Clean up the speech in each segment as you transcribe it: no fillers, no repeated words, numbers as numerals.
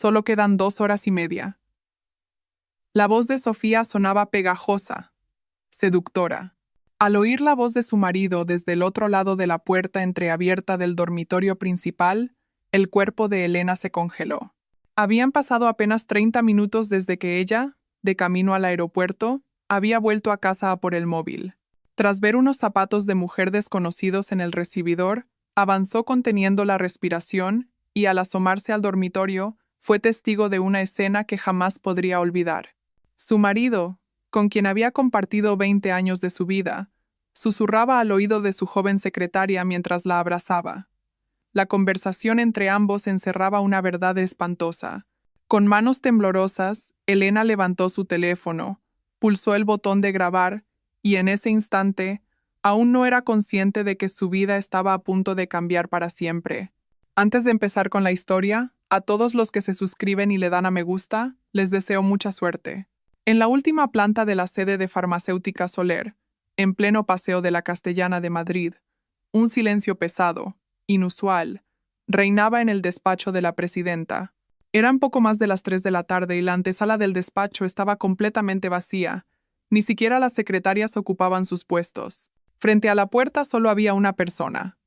Solo quedan 2 horas y media. La voz de Sofía sonaba pegajosa, seductora. Al oír la voz de su marido desde el otro lado de la puerta entreabierta del dormitorio principal, el cuerpo de Elena se congeló. Habían pasado apenas 30 minutos desde que ella, de camino al aeropuerto, había vuelto a casa a por el móvil. Tras ver unos zapatos de mujer desconocidos en el recibidor, avanzó conteniendo la respiración y, al asomarse al dormitorio, fue testigo de una escena que jamás podría olvidar. Su marido, con quien había compartido 20 años de su vida, susurraba al oído de su joven secretaria mientras la abrazaba. La conversación entre ambos encerraba una verdad espantosa. Con manos temblorosas, Elena levantó su teléfono, pulsó el botón de grabar y en ese instante aún no era consciente de que su vida estaba a punto de cambiar para siempre. Antes de empezar con la historia, a todos los que se suscriben y le dan a me gusta, les deseo mucha suerte. En la última planta de la sede de Farmacéutica Soler, en pleno Paseo de la Castellana de Madrid, un silencio pesado, inusual, reinaba en el despacho de la presidenta. Eran poco más de las 3 de la tarde y la antesala del despacho estaba completamente vacía. Ni siquiera las secretarias ocupaban sus puestos. Frente a la puerta solo había una persona.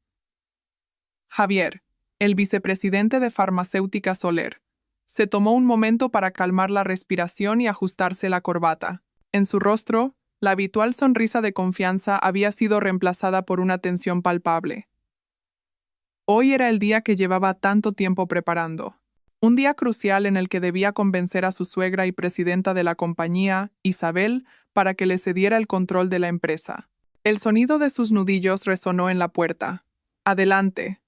Javier, el vicepresidente de Farmacéutica Soler. Se tomó un momento para calmar la respiración y ajustarse la corbata. En su rostro, la habitual sonrisa de confianza había sido reemplazada por una tensión palpable. Hoy era el día que llevaba tanto tiempo preparando. Un día crucial en el que debía convencer a su suegra y presidenta de la compañía, Isabel, para que le cediera el control de la empresa. El sonido de sus nudillos resonó en la puerta. «Adelante».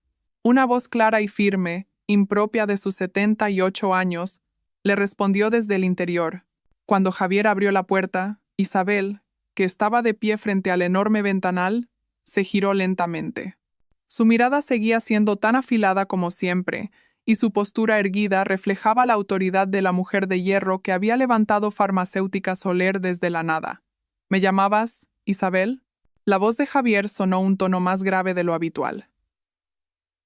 Una voz clara y firme, impropia de sus 78 años, le respondió desde el interior. Cuando Javier abrió la puerta, Isabel, que estaba de pie frente al enorme ventanal, se giró lentamente. Su mirada seguía siendo tan afilada como siempre, y su postura erguida reflejaba la autoridad de la mujer de hierro que había levantado Farmacéutica Soler desde la nada. ¿Me llamabas, Isabel? La voz de Javier sonó un tono más grave de lo habitual.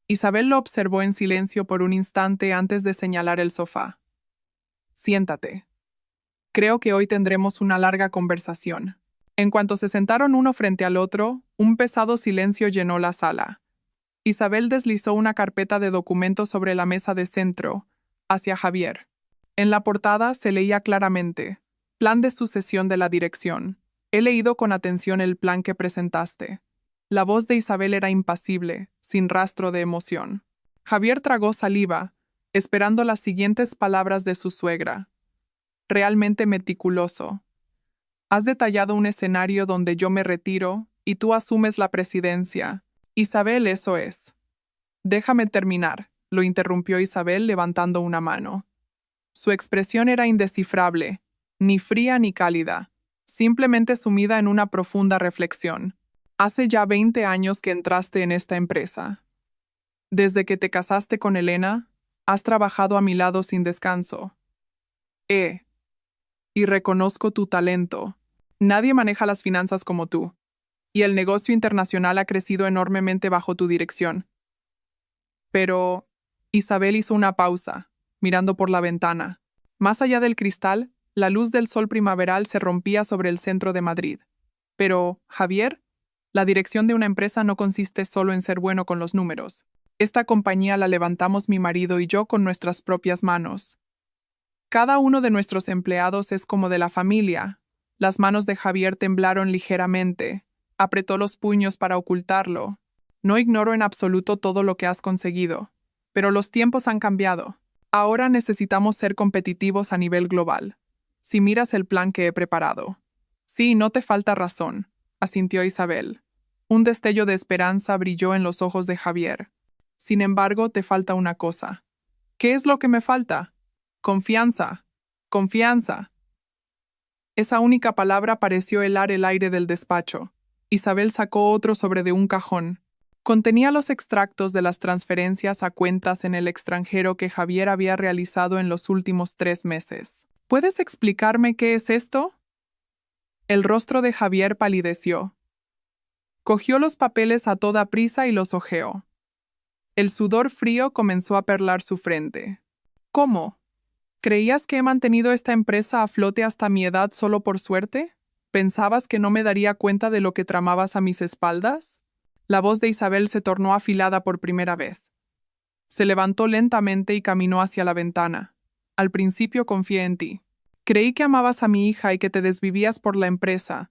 Isabel lo observó en silencio por un instante antes de señalar el sofá. «Siéntate. Creo que hoy tendremos una larga conversación». En cuanto se sentaron uno frente al otro, un pesado silencio llenó la sala. Isabel deslizó una carpeta de documentos sobre la mesa de centro, hacia Javier. En la portada se leía claramente: «Plan de sucesión de la dirección. He leído con atención el plan que presentaste». La voz de Isabel era impasible, sin rastro de emoción. Javier tragó saliva, esperando las siguientes palabras de su suegra. «Realmente meticuloso. Has detallado un escenario donde yo me retiro y tú asumes la presidencia. Isabel, eso es». «Déjame terminar», lo interrumpió Isabel levantando una mano. Su expresión era indescifrable, ni fría ni cálida, simplemente sumida en una profunda reflexión. «Hace ya 20 años que entraste en esta empresa. Desde que te casaste con Elena, has trabajado a mi lado sin descanso. Y reconozco tu talento. Nadie maneja las finanzas como tú. Y el negocio internacional ha crecido enormemente bajo tu dirección». Pero Isabel hizo una pausa, mirando por la ventana. Más allá del cristal, la luz del sol primaveral se rompía sobre el centro de Madrid. «Pero, Javier, la dirección de una empresa no consiste solo en ser bueno con los números. Esta compañía la levantamos mi marido y yo con nuestras propias manos. Cada uno de nuestros empleados es como de la familia». Las manos de Javier temblaron ligeramente. Apretó los puños para ocultarlo. «No ignoro en absoluto todo lo que has conseguido, pero los tiempos han cambiado. Ahora necesitamos ser competitivos a nivel global. Si miras el plan que he preparado». «Sí, no te falta razón», asintió Isabel. Un destello de esperanza brilló en los ojos de Javier. «Sin embargo, te falta una cosa». «¿Qué es lo que me falta?» «Confianza. Confianza». Esa única palabra pareció helar el aire del despacho. Isabel sacó otro sobre de un cajón. Contenía los extractos de las transferencias a cuentas en el extranjero que Javier había realizado en los últimos 3 meses. «¿Puedes explicarme qué es esto?» El rostro de Javier palideció. Cogió los papeles a toda prisa y los hojeó. El sudor frío comenzó a perlar su frente. «¿Cómo? ¿Creías que he mantenido esta empresa a flote hasta mi edad solo por suerte? ¿Pensabas que no me daría cuenta de lo que tramabas a mis espaldas? La voz de Isabel se tornó afilada por primera vez. Se levantó lentamente y caminó hacia la ventana. Al principio confié en ti. Creí que amabas a mi hija y que te desvivías por la empresa.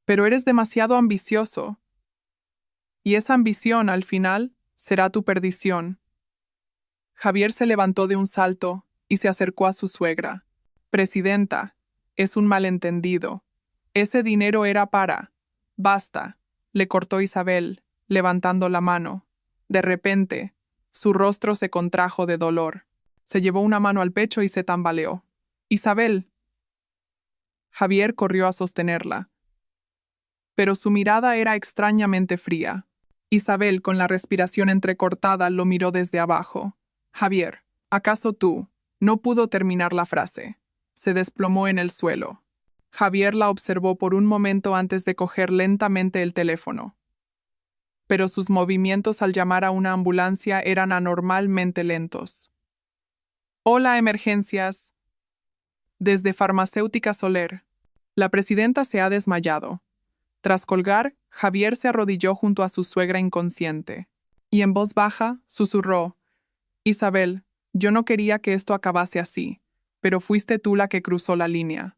Pero eres demasiado ambicioso. Y esa ambición, al final, será tu perdición. Javier se levantó de un salto y se acercó a su suegra. Presidenta, es un malentendido. Ese dinero era para... Basta, le cortó Isabel, levantando la mano. De repente, su rostro se contrajo de dolor. Se llevó una mano al pecho y se tambaleó. Isabel. Javier corrió a sostenerla. Pero su mirada era extrañamente fría. Isabel, con la respiración entrecortada, lo miró desde abajo. Javier, ¿acaso tú? No pudo terminar la frase. Se desplomó en el suelo. Javier la observó por un momento antes de coger lentamente el teléfono. Pero sus movimientos al llamar a una ambulancia eran anormalmente lentos. Hola, emergencias. Desde Farmacéutica Soler. La presidenta se ha desmayado. Tras colgar, Javier se arrodilló junto a su suegra inconsciente. Y en voz baja, susurró: Isabel, yo no quería que esto acabase así, pero fuiste tú la que cruzó la línea.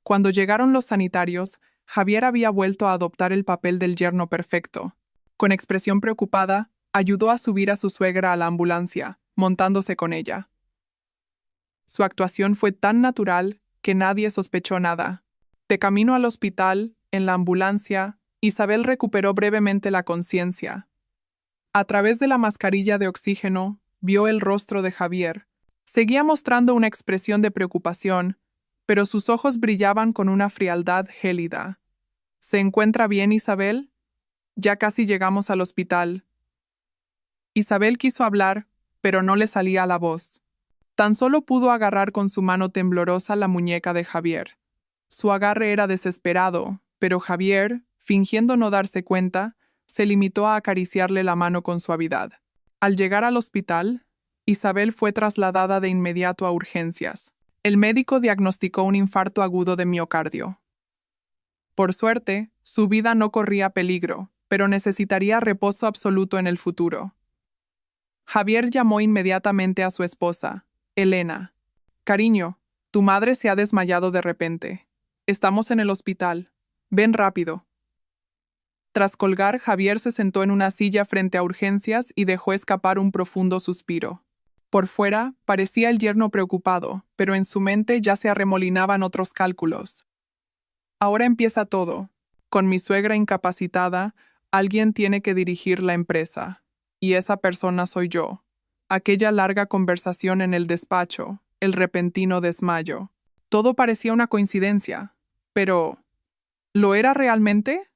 Cuando llegaron los sanitarios, Javier había vuelto a adoptar el papel del yerno perfecto. Con expresión preocupada, ayudó a subir a su suegra a la ambulancia, montándose con ella. Su actuación fue tan natural que nadie sospechó nada. De camino al hospital, en la ambulancia, Isabel recuperó brevemente la conciencia. A través de la mascarilla de oxígeno, vio el rostro de Javier. Seguía mostrando una expresión de preocupación, pero sus ojos brillaban con una frialdad gélida. ¿Se encuentra bien, Isabel? Ya casi llegamos al hospital. Isabel quiso hablar, pero no le salía la voz. Tan solo pudo agarrar con su mano temblorosa la muñeca de Javier. Su agarre era desesperado, pero Javier, fingiendo no darse cuenta, se limitó a acariciarle la mano con suavidad. Al llegar al hospital, Isabel fue trasladada de inmediato a urgencias. El médico diagnosticó un infarto agudo de miocardio. Por suerte, su vida no corría peligro, pero necesitaría reposo absoluto en el futuro. Javier llamó inmediatamente a su esposa, Elena. Cariño, tu madre se ha desmayado de repente. Estamos en el hospital. Ven rápido. Tras colgar, Javier se sentó en una silla frente a urgencias y dejó escapar un profundo suspiro. Por fuera, parecía el yerno preocupado, pero en su mente ya se arremolinaban otros cálculos. Ahora empieza todo. Con mi suegra incapacitada, alguien tiene que dirigir la empresa. Y esa persona soy yo. Aquella larga conversación en el despacho, el repentino desmayo. Todo parecía una coincidencia. Pero, ¿lo era realmente?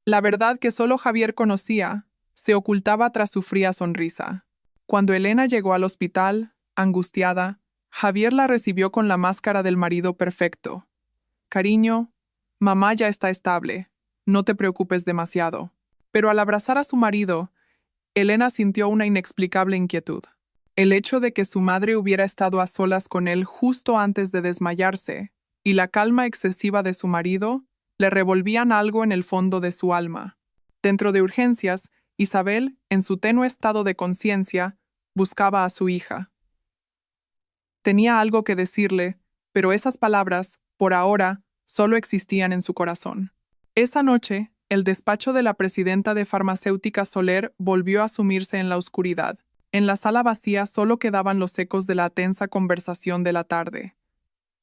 La verdad que solo Javier conocía se ocultaba tras su fría sonrisa. Cuando Elena llegó al hospital, angustiada, Javier la recibió con la máscara del marido perfecto. Cariño, mamá ya está estable, no te preocupes demasiado. Pero al abrazar a su marido, Elena sintió una inexplicable inquietud. El hecho de que su madre hubiera estado a solas con él justo antes de desmayarse, y la calma excesiva de su marido, le revolvían algo en el fondo de su alma. Dentro de urgencias, Isabel, en su tenue estado de conciencia, buscaba a su hija. Tenía algo que decirle, pero esas palabras, por ahora, solo existían en su corazón. Esa noche, el despacho de la presidenta de Farmacéutica Soler volvió a sumirse en la oscuridad. En la sala vacía solo quedaban los ecos de la tensa conversación de la tarde.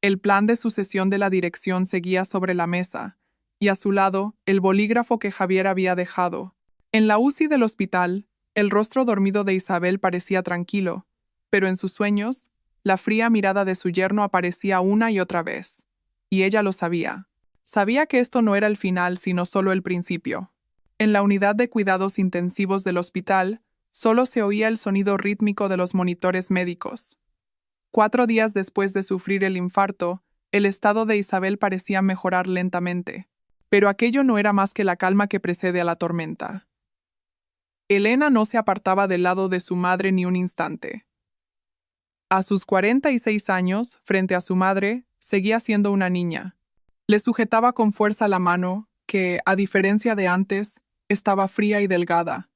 El plan de sucesión de la dirección seguía sobre la mesa, y a su lado, el bolígrafo que Javier había dejado. En la UCI del hospital, el rostro dormido de Isabel parecía tranquilo, pero en sus sueños, la fría mirada de su yerno aparecía una y otra vez. Y ella lo sabía. Sabía que esto no era el final, sino solo el principio. En la unidad de cuidados intensivos del hospital, solo se oía el sonido rítmico de los monitores médicos. 4 días después de sufrir el infarto, el estado de Isabel parecía mejorar lentamente. Pero aquello no era más que la calma que precede a la tormenta. Elena no se apartaba del lado de su madre ni un instante. A sus 46 años, frente a su madre, seguía siendo una niña. Le sujetaba con fuerza la mano, que, a diferencia de antes, estaba fría y delgada.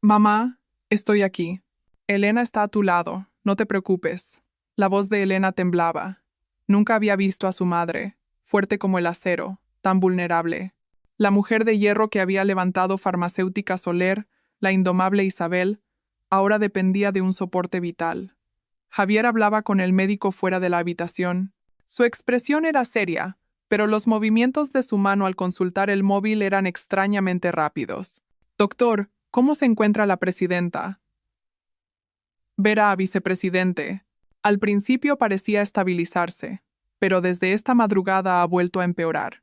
Mamá, estoy aquí. Elena está a tu lado, no te preocupes. La voz de Elena temblaba. Nunca había visto a su madre, fuerte como el acero, tan vulnerable. La mujer de hierro que había levantado Farmacéutica Soler, la indomable Isabel, ahora dependía de un soporte vital. Javier hablaba con el médico fuera de la habitación. Su expresión era seria, pero los movimientos de su mano al consultar el móvil eran extrañamente rápidos. Doctor, ¿cómo se encuentra la presidenta? Vera, vicepresidente. Al principio parecía estabilizarse, pero desde esta madrugada ha vuelto a empeorar.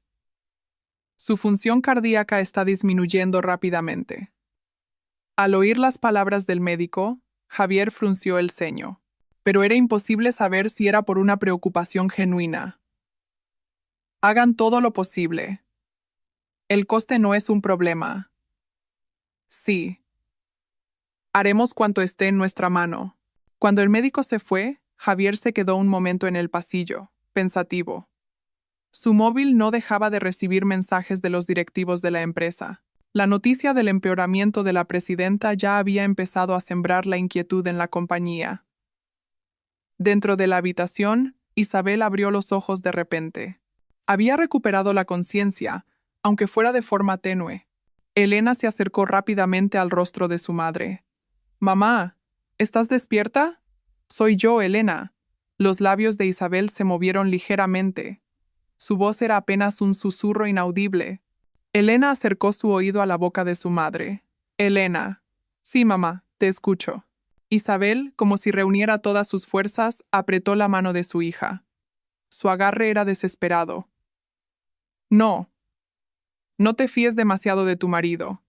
Su función cardíaca está disminuyendo rápidamente. Al oír las palabras del médico, Javier frunció el ceño, pero era imposible saber si era por una preocupación genuina. Hagan todo lo posible. El coste no es un problema. Sí. Haremos cuanto esté en nuestra mano. Cuando el médico se fue, Javier se quedó un momento en el pasillo, pensativo. Su móvil no dejaba de recibir mensajes de los directivos de la empresa. La noticia del empeoramiento de la presidenta ya había empezado a sembrar la inquietud en la compañía. Dentro de la habitación, Isabel abrió los ojos de repente. Había recuperado la conciencia, aunque fuera de forma tenue. Elena se acercó rápidamente al rostro de su madre. «Mamá, ¿estás despierta?» «Soy yo, Elena». Los labios de Isabel se movieron ligeramente. Su voz era apenas un susurro inaudible. Elena acercó su oído a la boca de su madre. «Elena». «Sí, mamá, te escucho». Isabel, como si reuniera todas sus fuerzas, apretó la mano de su hija. Su agarre era desesperado. «No. No te fíes demasiado de tu marido».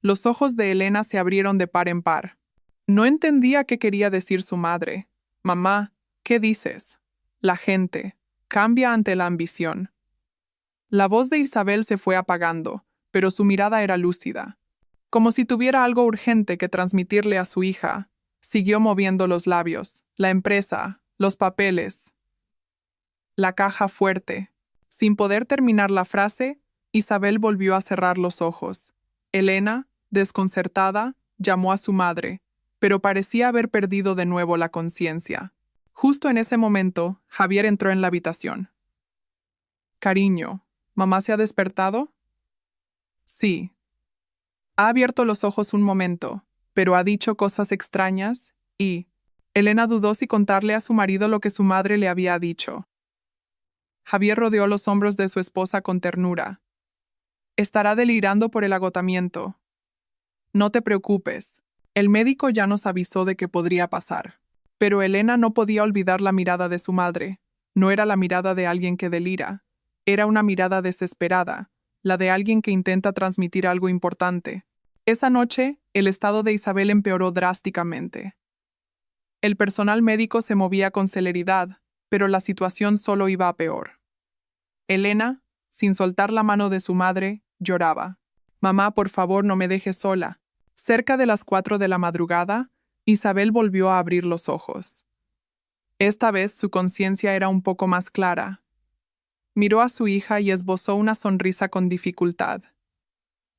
Los ojos de Elena se abrieron de par en par. No entendía qué quería decir su madre. «Mamá, ¿qué dices?» «La gente cambia ante la ambición». La voz de Isabel se fue apagando, pero su mirada era lúcida. Como si tuviera algo urgente que transmitirle a su hija, siguió moviendo los labios, la empresa, los papeles, la caja fuerte. Sin poder terminar la frase, Isabel volvió a cerrar los ojos. Elena, desconcertada, llamó a su madre, pero parecía haber perdido de nuevo la conciencia. Justo en ese momento, Javier entró en la habitación. «Cariño, ¿mamá se ha despertado?» «Sí». Ha abierto los ojos un momento, pero ha dicho cosas extrañas y... Elena dudó si contarle a su marido lo que su madre le había dicho. Javier rodeó los hombros de su esposa con ternura. «Estará delirando por el agotamiento. No te preocupes. El médico ya nos avisó de que podría pasar». Pero Elena no podía olvidar la mirada de su madre. No era la mirada de alguien que delira. Era una mirada desesperada, la de alguien que intenta transmitir algo importante. Esa noche, el estado de Isabel empeoró drásticamente. El personal médico se movía con celeridad, pero la situación solo iba a peor. Elena, sin soltar la mano de su madre, lloraba. «Mamá, por favor, no me dejes sola». Cerca de las 4 de la madrugada, Isabel volvió a abrir los ojos. Esta vez su conciencia era un poco más clara. Miró a su hija y esbozó una sonrisa con dificultad.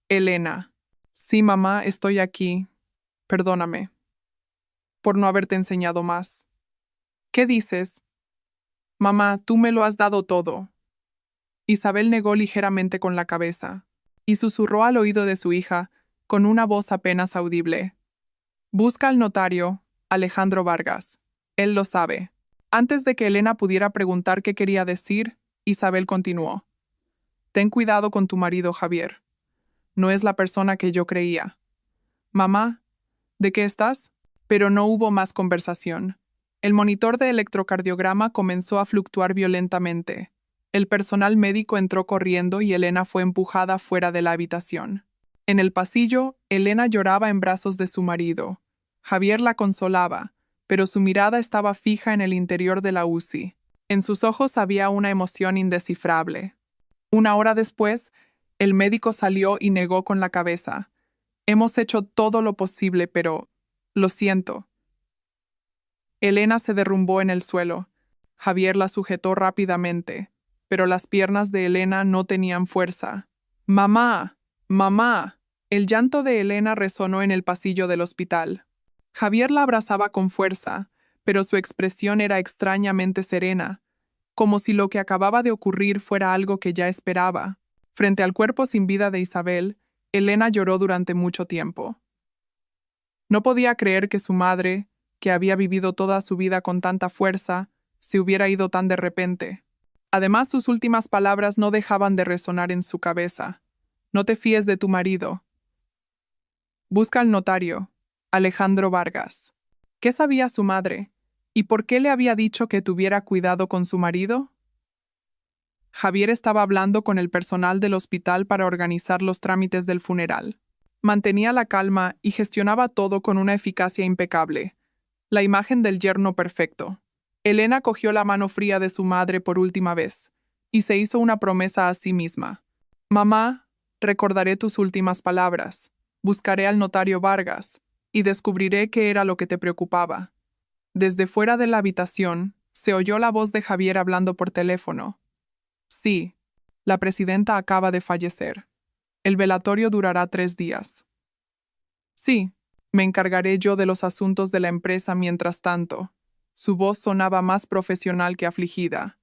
«Elena». «Sí, mamá, estoy aquí. Perdóname por no haberte enseñado más». «¿Qué dices?» «Mamá, tú me lo has dado todo». Isabel negó ligeramente con la cabeza y susurró al oído de su hija, con una voz apenas audible. «Busca al notario, Alejandro Vargas. Él lo sabe». Antes de que Elena pudiera preguntar qué quería decir, Isabel continuó. «Ten cuidado con tu marido, Javier. No es la persona que yo creía». «Mamá, ¿de qué estás?» Pero no hubo más conversación. El monitor de electrocardiograma comenzó a fluctuar violentamente. El personal médico entró corriendo y Elena fue empujada fuera de la habitación. En el pasillo, Elena lloraba en brazos de su marido. Javier la consolaba, pero su mirada estaba fija en el interior de la UCI. En sus ojos había una emoción indescifrable. Una hora después, el médico salió y negó con la cabeza. «Hemos hecho todo lo posible, pero... lo siento». Elena se derrumbó en el suelo. Javier la sujetó rápidamente, pero las piernas de Elena no tenían fuerza. ¡Mamá! ¡Mamá! El llanto de Elena resonó en el pasillo del hospital. Javier la abrazaba con fuerza, pero su expresión era extrañamente serena, como si lo que acababa de ocurrir fuera algo que ya esperaba. Frente al cuerpo sin vida de Isabel, Elena lloró durante mucho tiempo. No podía creer que su madre, que había vivido toda su vida con tanta fuerza, se hubiera ido tan de repente. Además, sus últimas palabras no dejaban de resonar en su cabeza. No te fíes de tu marido. Busca al notario, Alejandro Vargas. ¿Qué sabía su madre? ¿Y por qué le había dicho que tuviera cuidado con su marido? Javier estaba hablando con el personal del hospital para organizar los trámites del funeral. Mantenía la calma y gestionaba todo con una eficacia impecable. La imagen del yerno perfecto. Elena cogió la mano fría de su madre por última vez, y se hizo una promesa a sí misma. Mamá, recordaré tus últimas palabras, buscaré al notario Vargas, y descubriré qué era lo que te preocupaba. Desde fuera de la habitación, se oyó la voz de Javier hablando por teléfono. Sí, la presidenta acaba de fallecer. El velatorio durará 3 días. Sí, me encargaré yo de los asuntos de la empresa mientras tanto. Su voz sonaba más profesional que afligida.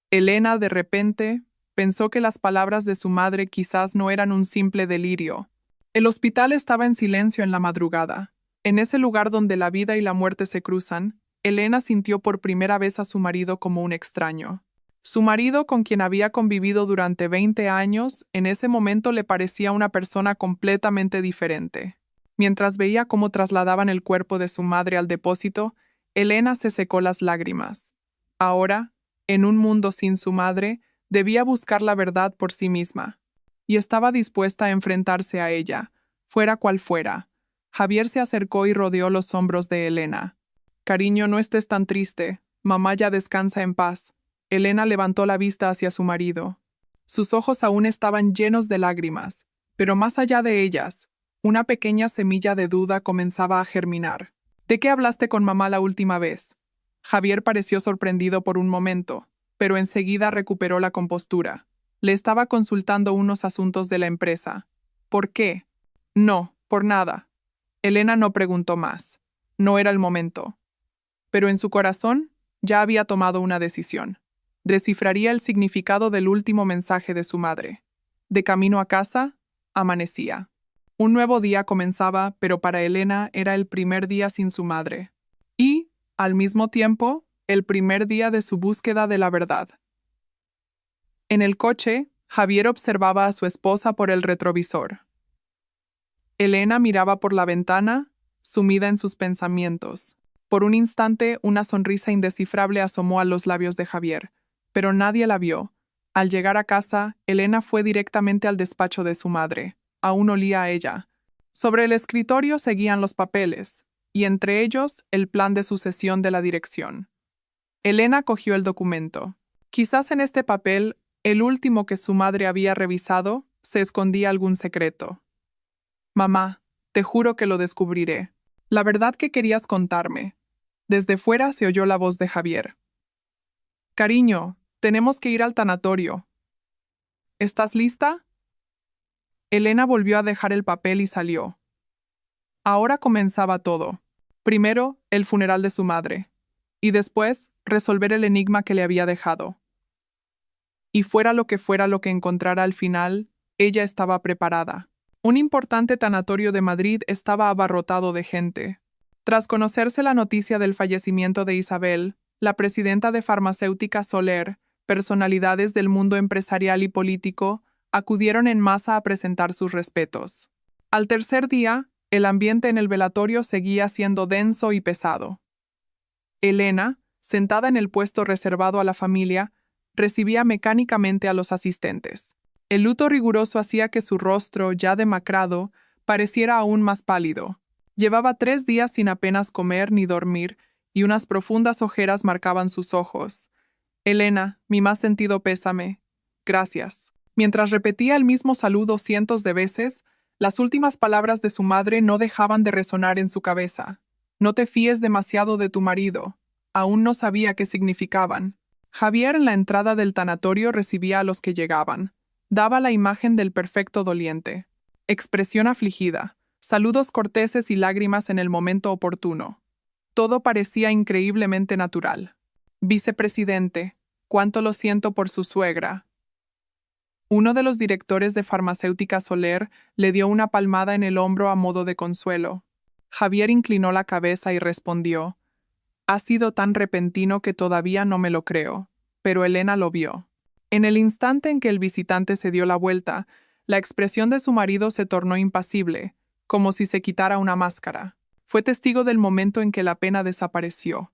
Elena, de repente, pensó que las palabras de su madre quizás no eran un simple delirio. El hospital estaba en silencio en la madrugada. En ese lugar donde la vida y la muerte se cruzan, Elena sintió por primera vez a su marido como un extraño. Su marido, con quien había convivido durante 20 años, en ese momento le parecía una persona completamente diferente. Mientras veía cómo trasladaban el cuerpo de su madre al depósito, Elena se secó las lágrimas. Ahora, en un mundo sin su madre, debía buscar la verdad por sí misma. Y estaba dispuesta a enfrentarse a ella, fuera cual fuera. Javier se acercó y rodeó los hombros de Elena. Cariño, no estés tan triste. Mamá ya descansa en paz. Elena levantó la vista hacia su marido. Sus ojos aún estaban llenos de lágrimas, pero más allá de ellas, una pequeña semilla de duda comenzaba a germinar. ¿De qué hablaste con mamá la última vez? Javier pareció sorprendido por un momento, pero enseguida recuperó la compostura. Le estaba consultando unos asuntos de la empresa. ¿Por qué? No, por nada. Elena no preguntó más. No era el momento. Pero en su corazón ya había tomado una decisión. Descifraría el significado del último mensaje de su madre. De camino a casa, amanecía. Un nuevo día comenzaba, pero para Elena era el primer día sin su madre. Y, al mismo tiempo, el primer día de su búsqueda de la verdad. En el coche, Javier observaba a su esposa por el retrovisor. Elena miraba por la ventana, sumida en sus pensamientos. Por un instante, una sonrisa indescifrable asomó a los labios de Javier, pero nadie la vio. Al llegar a casa, Elena fue directamente al despacho de su madre. Aún olía a ella. Sobre el escritorio seguían los papeles, y entre ellos el plan de sucesión de la dirección. Elena cogió el documento. Quizás en este papel, el último que su madre había revisado, se escondía algún secreto. Mamá, te juro que lo descubriré. La verdad que querías contarme. Desde fuera se oyó la voz de Javier. Cariño, tenemos que ir al tanatorio. ¿Estás lista? Elena volvió a dejar el papel y salió. Ahora comenzaba todo. Primero, el funeral de su madre. Y después, resolver el enigma que le había dejado. Y fuera lo que encontrara al final, ella estaba preparada. Un importante tanatorio de Madrid estaba abarrotado de gente. Tras conocerse la noticia del fallecimiento de Isabel, la presidenta de Farmacéutica Soler, personalidades del mundo empresarial y político, acudieron en masa a presentar sus respetos. Al tercer día, el ambiente en el velatorio seguía siendo denso y pesado. Elena, sentada en el puesto reservado a la familia, recibía mecánicamente a los asistentes. El luto riguroso hacía que su rostro, ya demacrado, pareciera aún más pálido. Llevaba 3 días sin apenas comer ni dormir, y unas profundas ojeras marcaban sus ojos. Elena, mi más sentido pésame. Gracias. Mientras repetía el mismo saludo cientos de veces, las últimas palabras de su madre no dejaban de resonar en su cabeza. No te fíes demasiado de tu marido. Aún no sabía qué significaban. Javier en la entrada del tanatorio recibía a los que llegaban. Daba la imagen del perfecto doliente. Expresión afligida, saludos corteses y lágrimas en el momento oportuno. Todo parecía increíblemente natural. Vicepresidente, cuánto lo siento por su suegra. Uno de los directores de Farmacéutica Soler le dio una palmada en el hombro a modo de consuelo. Javier inclinó la cabeza y respondió: ha sido tan repentino que todavía no me lo creo, pero Elena lo vio. En el instante en que el visitante se dio la vuelta, la expresión de su marido se tornó impasible, como si se quitara una máscara. Fue testigo del momento en que la pena desapareció.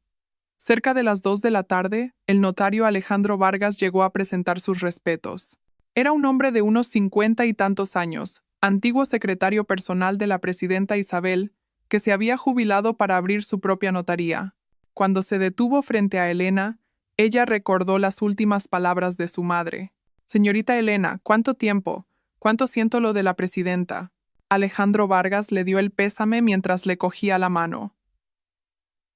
Cerca de las 2 de la tarde, el notario Alejandro Vargas llegó a presentar sus respetos. Era un hombre de unos 50 y tantos años, antiguo secretario personal de la presidenta Isabel, que se había jubilado para abrir su propia notaría. Cuando se detuvo frente a Elena, ella recordó las últimas palabras de su madre. Señorita Elena, ¿cuánto tiempo? ¿Cuánto siento lo de la presidenta? Alejandro Vargas le dio el pésame mientras le cogía la mano.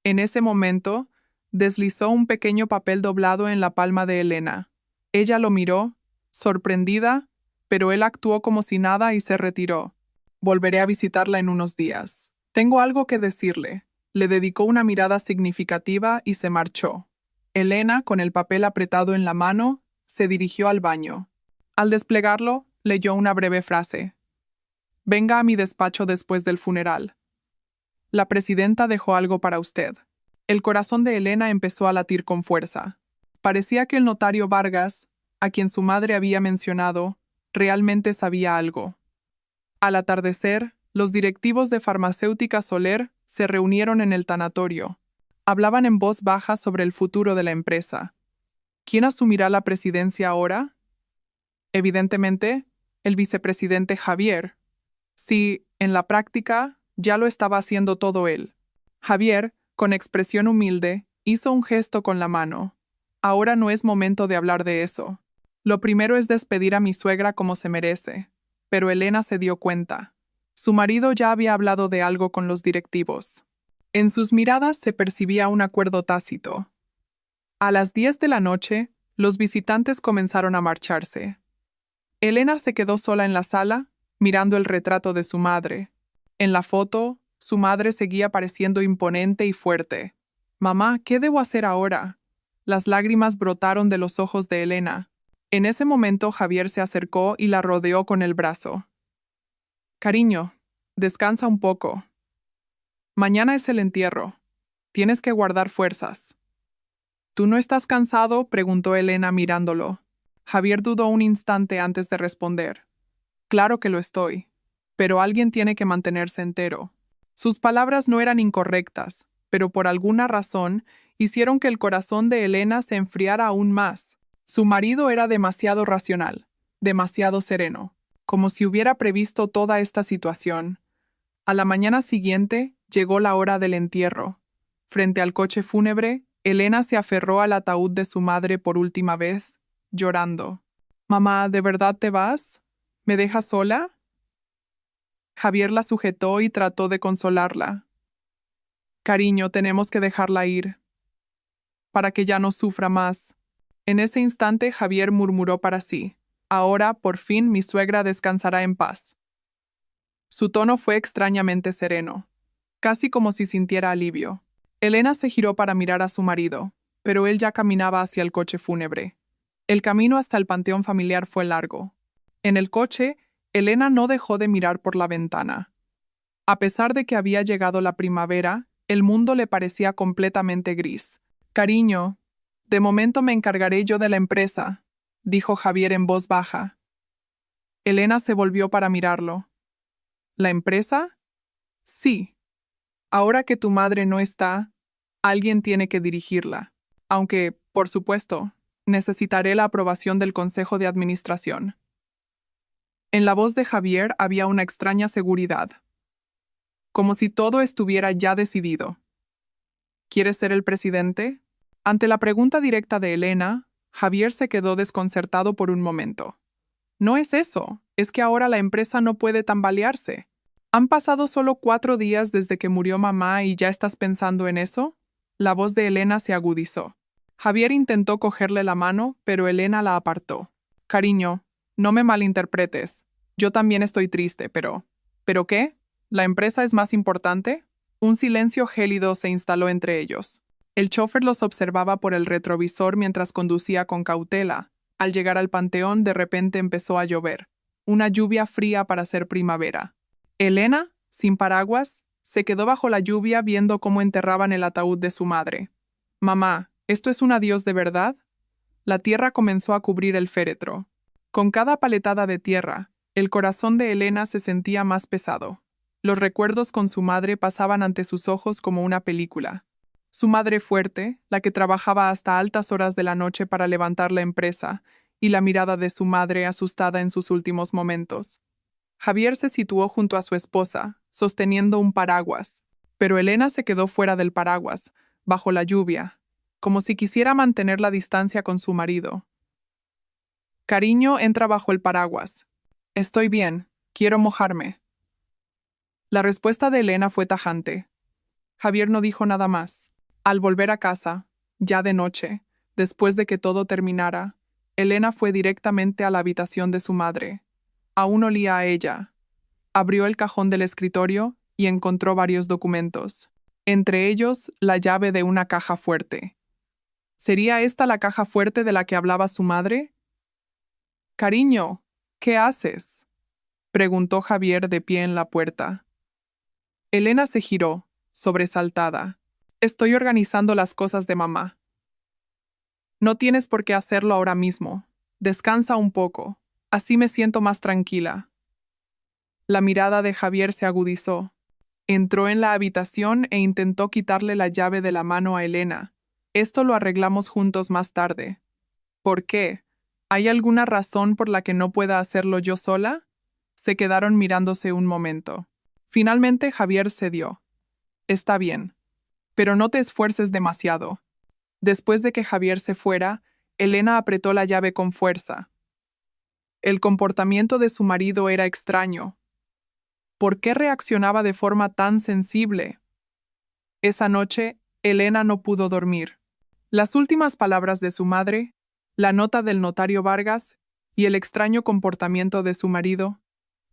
En ese momento, deslizó un pequeño papel doblado en la palma de Elena. Ella lo miró, sorprendida, pero él actuó como si nada y se retiró. Volveré a visitarla en unos días. Tengo algo que decirle. Le dedicó una mirada significativa y se marchó. Elena, con el papel apretado en la mano, se dirigió al baño. Al desplegarlo, leyó una breve frase. Venga a mi despacho después del funeral. La presidenta dejó algo para usted. El corazón de Elena empezó a latir con fuerza. Parecía que el notario Vargas, a quien su madre había mencionado, realmente sabía algo. Al atardecer, los directivos de Farmacéutica Soler se reunieron en el tanatorio. Hablaban en voz baja sobre el futuro de la empresa. ¿Quién asumirá la presidencia ahora? Evidentemente, el vicepresidente Javier. Sí, en la práctica, ya lo estaba haciendo todo él. Javier, con expresión humilde, hizo un gesto con la mano. Ahora no es momento de hablar de eso. Lo primero es despedir a mi suegra como se merece. Pero Elena se dio cuenta. Su marido ya había hablado de algo con los directivos. En sus miradas se percibía un acuerdo tácito. A las 10 de la noche, los visitantes comenzaron a marcharse. Elena se quedó sola en la sala, mirando el retrato de su madre. En la foto, su madre seguía pareciendo imponente y fuerte. Mamá, ¿qué debo hacer ahora? Las lágrimas brotaron de los ojos de Elena. En ese momento Javier se acercó y la rodeó con el brazo. Cariño, descansa un poco. Mañana es el entierro. Tienes que guardar fuerzas. ¿Tú no estás cansado?, preguntó Elena mirándolo. Javier dudó un instante antes de responder. Claro que lo estoy, pero alguien tiene que mantenerse entero. Sus palabras no eran incorrectas, pero por alguna razón hicieron que el corazón de Elena se enfriara aún más. Su marido era demasiado racional, demasiado sereno, como si hubiera previsto toda esta situación. A la mañana siguiente llegó la hora del entierro. Frente al coche fúnebre, Elena se aferró al ataúd de su madre por última vez, llorando. «Mamá, ¿de verdad te vas? ¿Me dejas sola?» Javier la sujetó y trató de consolarla. «Cariño, tenemos que dejarla ir, para que ya no sufra más». En ese instante Javier murmuró para sí. «Ahora, por fin, mi suegra descansará en paz». Su tono fue extrañamente sereno, casi como si sintiera alivio. Elena se giró para mirar a su marido, pero él ya caminaba hacia el coche fúnebre. El camino hasta el panteón familiar fue largo. En el coche, Elena no dejó de mirar por la ventana. A pesar de que había llegado la primavera, el mundo le parecía completamente gris. «Cariño, de momento me encargaré yo de la empresa», dijo Javier en voz baja. Elena se volvió para mirarlo. «¿La empresa?» «Sí. Ahora que tu madre no está, alguien tiene que dirigirla. Aunque, por supuesto, necesitaré la aprobación del Consejo de Administración». En la voz de Javier había una extraña seguridad, como si todo estuviera ya decidido. «¿Quieres ser el presidente?» Ante la pregunta directa de Elena, Javier se quedó desconcertado por un momento. «No es eso, es que ahora la empresa no puede tambalearse. ¿Han pasado solo 4 días desde que murió mamá y ya estás pensando en eso? La voz de Elena se agudizó. Javier intentó cogerle la mano, pero Elena la apartó. Cariño, no me malinterpretes. Yo también estoy triste, pero... ¿Pero qué? ¿La empresa es más importante? Un silencio gélido se instaló entre ellos. El chofer los observaba por el retrovisor mientras conducía con cautela. Al llegar al panteón, de repente empezó a llover. Una lluvia fría para ser primavera. Elena, sin paraguas, se quedó bajo la lluvia viendo cómo enterraban el ataúd de su madre. Mamá, ¿esto es un adiós de verdad? La tierra comenzó a cubrir el féretro. Con cada paletada de tierra, el corazón de Elena se sentía más pesado. Los recuerdos con su madre pasaban ante sus ojos como una película. Su madre fuerte, la que trabajaba hasta altas horas de la noche para levantar la empresa, y la mirada de su madre asustada en sus últimos momentos. Javier se situó junto a su esposa, sosteniendo un paraguas, pero Elena se quedó fuera del paraguas, bajo la lluvia, como si quisiera mantener la distancia con su marido. Cariño, entra bajo el paraguas. Estoy bien, quiero mojarme. La respuesta de Elena fue tajante. Javier no dijo nada más. Al volver a casa, ya de noche, después de que todo terminara, Elena fue directamente a la habitación de su madre. Aún olía a ella. Abrió el cajón del escritorio y encontró varios documentos, entre ellos la llave de una caja fuerte. ¿Sería esta la caja fuerte de la que hablaba su madre? Cariño, ¿qué haces?, preguntó Javier de pie en la puerta. Elena se giró, sobresaltada. Estoy organizando las cosas de mamá. No tienes por qué hacerlo ahora mismo. Descansa un poco. Así me siento más tranquila. La mirada de Javier se agudizó. Entró en la habitación e intentó quitarle la llave de la mano a Elena. Esto lo arreglamos juntos más tarde. ¿Por qué? ¿Hay alguna razón por la que no pueda hacerlo yo sola? Se quedaron mirándose un momento. Finalmente Javier cedió. Está bien. Pero no te esfuerces demasiado. Después de que Javier se fuera, Elena apretó la llave con fuerza. El comportamiento de su marido era extraño. ¿Por qué reaccionaba de forma tan sensible? Esa noche, Elena no pudo dormir. Las últimas palabras de su madre, la nota del notario Vargas y el extraño comportamiento de su marido,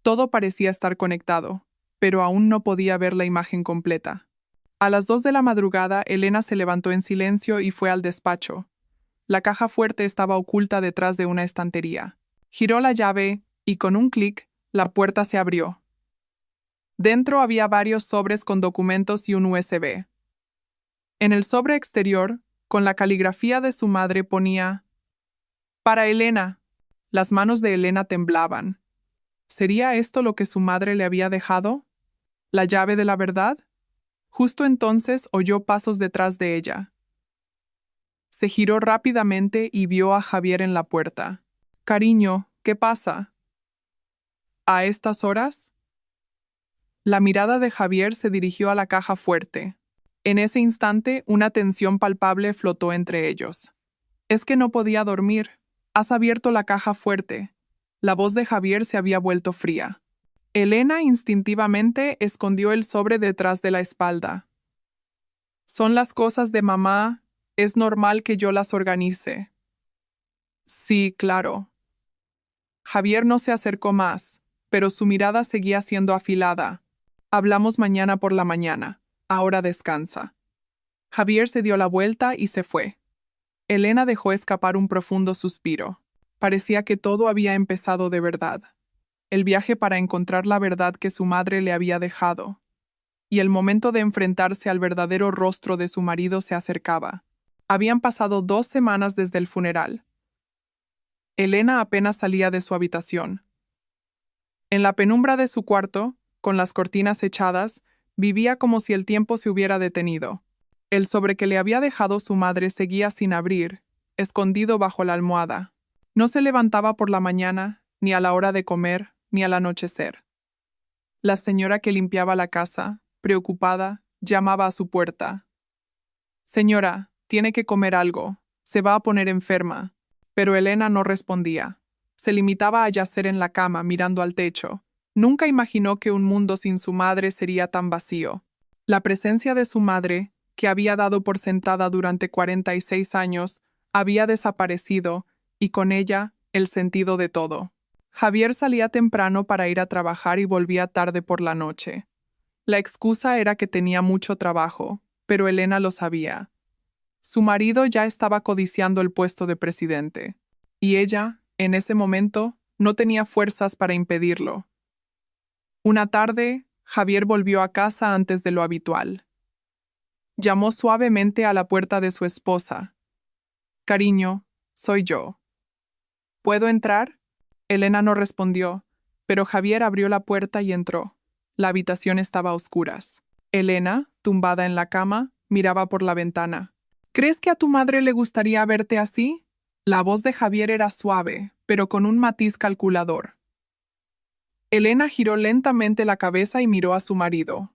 todo parecía estar conectado, pero aún no podía ver la imagen completa. A las 2 de la madrugada, Elena se levantó en silencio y fue al despacho. La caja fuerte estaba oculta detrás de una estantería. Giró la llave y, con un clic, la puerta se abrió. Dentro había varios sobres con documentos y un USB. En el sobre exterior, con la caligrafía de su madre ponía: «Para Elena». Las manos de Elena temblaban. ¿Sería esto lo que su madre le había dejado? ¿La llave de la verdad? Justo entonces oyó pasos detrás de ella. Se giró rápidamente y vio a Javier en la puerta. «Cariño, ¿qué pasa?» ¿A estas horas? La mirada de Javier se dirigió a la caja fuerte. En ese instante, una tensión palpable flotó entre ellos. «Es que no podía dormir. Has abierto la caja fuerte». La voz de Javier se había vuelto fría. Elena instintivamente escondió el sobre detrás de la espalda. «Son las cosas de mamá. Es normal que yo las organice». «Sí, claro». Javier no se acercó más, pero su mirada seguía siendo afilada. «Hablamos mañana por la mañana. Ahora descansa». Javier se dio la vuelta y se fue. Elena dejó escapar un profundo suspiro. Parecía que todo había empezado de verdad. El viaje para encontrar la verdad que su madre le había dejado. Y el momento de enfrentarse al verdadero rostro de su marido se acercaba. Habían pasado 2 semanas desde el funeral. Elena apenas salía de su habitación. En la penumbra de su cuarto, con las cortinas echadas, vivía como si el tiempo se hubiera detenido. El sobre que le había dejado su madre seguía sin abrir, escondido bajo la almohada. No se levantaba por la mañana, ni a la hora de comer, ni al anochecer. La señora que limpiaba la casa, preocupada, llamaba a su puerta. «Señora, tiene que comer algo. Se va a poner enferma». Pero Elena no respondía. Se limitaba a yacer en la cama mirando al techo, Nunca imaginó que un mundo sin su madre sería tan vacío. La presencia de su madre, que había dado por sentada durante 46 años, había desaparecido, y con ella, el sentido de todo. Javier salía temprano para ir a trabajar y volvía tarde por la noche. La excusa era que tenía mucho trabajo, pero Elena lo sabía. Su marido ya estaba codiciando el puesto de presidente, y ella, en ese momento, no tenía fuerzas para impedirlo. Una tarde, Javier volvió a casa antes de lo habitual. Llamó suavemente a la puerta de su esposa. «Cariño, soy yo. ¿Puedo entrar?» Elena no respondió, pero Javier abrió la puerta y entró. La habitación estaba a oscuras. Elena, tumbada en la cama, miraba por la ventana. «¿Crees que a tu madre le gustaría verte así?» La voz de Javier era suave, pero con un matiz calculador. Elena giró lentamente la cabeza y miró a su marido.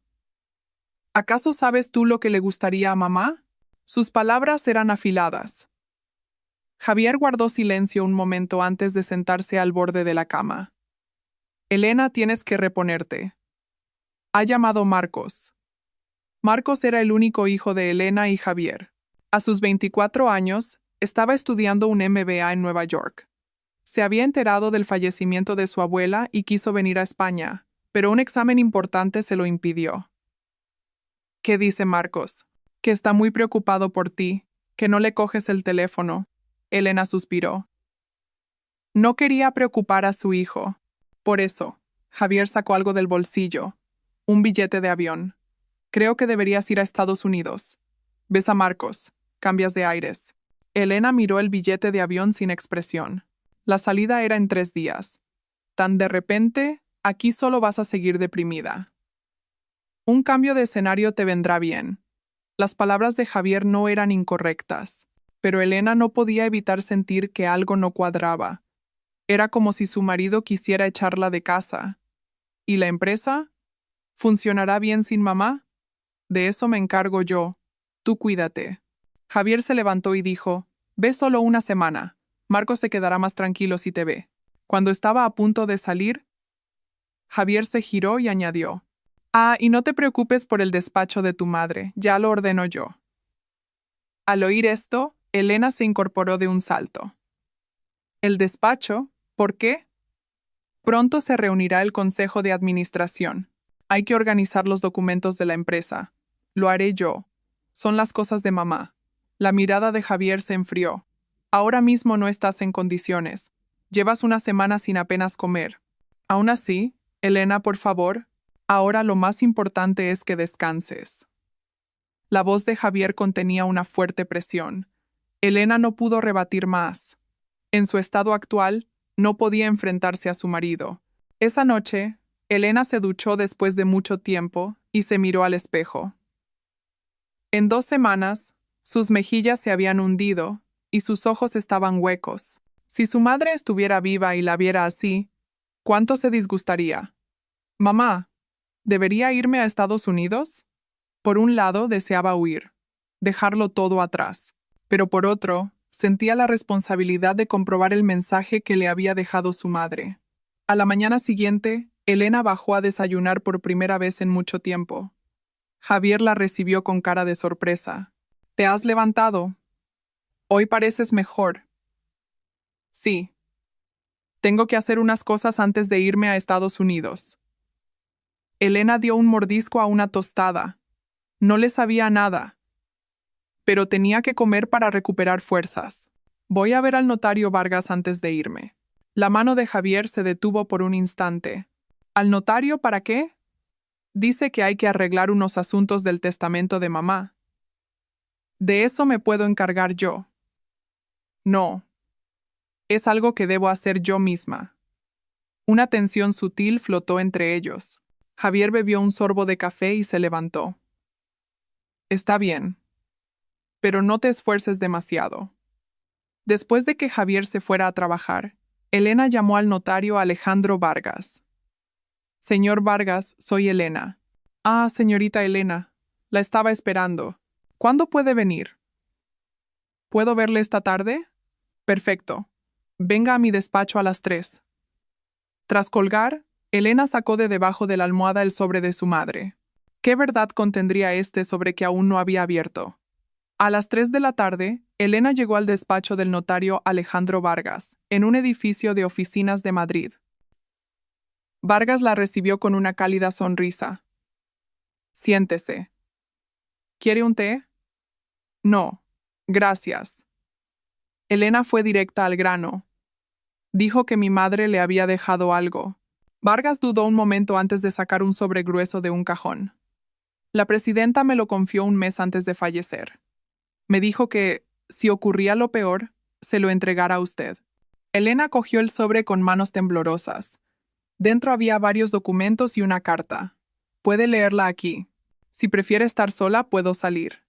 «¿Acaso sabes tú lo que le gustaría a mamá?» Sus palabras eran afiladas. Javier guardó silencio un momento antes de sentarse al borde de la cama. «Elena, tienes que reponerte. Ha llamado Marcos». Marcos era el único hijo de Elena y Javier. A sus 24 años, estaba estudiando un MBA en Nueva York. Se había enterado del fallecimiento de su abuela y quiso venir a España, pero un examen importante se lo impidió. «¿Qué dice Marcos?» «Que está muy preocupado por ti, que no le coges el teléfono». Elena suspiró. No quería preocupar a su hijo. Por eso, Javier sacó algo del bolsillo. Un billete de avión. «Creo que deberías ir a Estados Unidos. Ves a Marcos. Cambias de aires». Elena miró el billete de avión sin expresión. La salida era en 3 días. Tan de repente, aquí solo vas a seguir deprimida. Un cambio de escenario te vendrá bien. Las palabras de Javier no eran incorrectas, pero Elena no podía evitar sentir que algo no cuadraba. Era como si su marido quisiera echarla de casa. ¿Y la empresa? ¿Funcionará bien sin mamá? De eso me encargo yo. Tú cuídate. Javier se levantó y dijo, «Ve solo una semana. Marcos se quedará más tranquilo si te ve». Cuando estaba a punto de salir, Javier se giró y añadió, «Ah, y no te preocupes por el despacho de tu madre, ya lo ordeno yo». Al oír esto, Elena se incorporó de un salto. «¿El despacho? ¿Por qué?» «Pronto se reunirá el Consejo de Administración. Hay que organizar los documentos de la empresa. Lo haré yo. Son las cosas de mamá». La mirada de Javier se enfrió. «Ahora mismo no estás en condiciones. Llevas una semana sin apenas comer. Aún así, Elena, por favor, ahora lo más importante es que descanses». La voz de Javier contenía una fuerte presión. Elena no pudo rebatir más. En su estado actual, no podía enfrentarse a su marido. Esa noche, Elena se duchó después de mucho tiempo y se miró al espejo. En 2 semanas, sus mejillas se habían hundido y sus ojos estaban huecos. Si su madre estuviera viva y la viera así, ¿cuánto se disgustaría? «Mamá, ¿debería irme a Estados Unidos?» Por un lado, deseaba huir, dejarlo todo atrás, pero por otro, sentía la responsabilidad de comprobar el mensaje que le había dejado su madre. A la mañana siguiente, Elena bajó a desayunar por primera vez en mucho tiempo. Javier la recibió con cara de sorpresa. «¿Te has levantado? Hoy pareces mejor». «Sí. Tengo que hacer unas cosas antes de irme a Estados Unidos». Elena dio un mordisco a una tostada. No le sabía nada, pero tenía que comer para recuperar fuerzas. «Voy a ver al notario Vargas antes de irme». La mano de Javier se detuvo por un instante. «¿Al notario para qué?» «Dice que hay que arreglar unos asuntos del testamento de mamá». «De eso me puedo encargar yo». «No. Es algo que debo hacer yo misma». Una tensión sutil flotó entre ellos. Javier bebió un sorbo de café y se levantó. «Está bien. Pero no te esfuerces demasiado». Después de que Javier se fuera a trabajar, Elena llamó al notario Alejandro Vargas. «Señor Vargas, soy Elena». «Ah, señorita Elena, la estaba esperando. ¿Cuándo puede venir?» «¿Puedo verle esta tarde?» «Perfecto. Venga a mi despacho a las 3». Tras colgar, Elena sacó de debajo de la almohada el sobre de su madre. ¿Qué verdad contendría este sobre que aún no había abierto? A las 3 de la tarde, Elena llegó al despacho del notario Alejandro Vargas, en un edificio de oficinas de Madrid. Vargas la recibió con una cálida sonrisa. Siéntese. ¿Quiere un té? No. Gracias. Elena fue directa al grano. Dijo que mi madre le había dejado algo. Vargas dudó un momento antes de sacar un sobre grueso de un cajón. La presidenta me lo confió un mes antes de fallecer. Me dijo que, si ocurría lo peor, se lo entregara a usted. Elena cogió el sobre con manos temblorosas. Dentro había varios documentos y una carta. Puede leerla aquí. Si prefiere estar sola, puedo salir.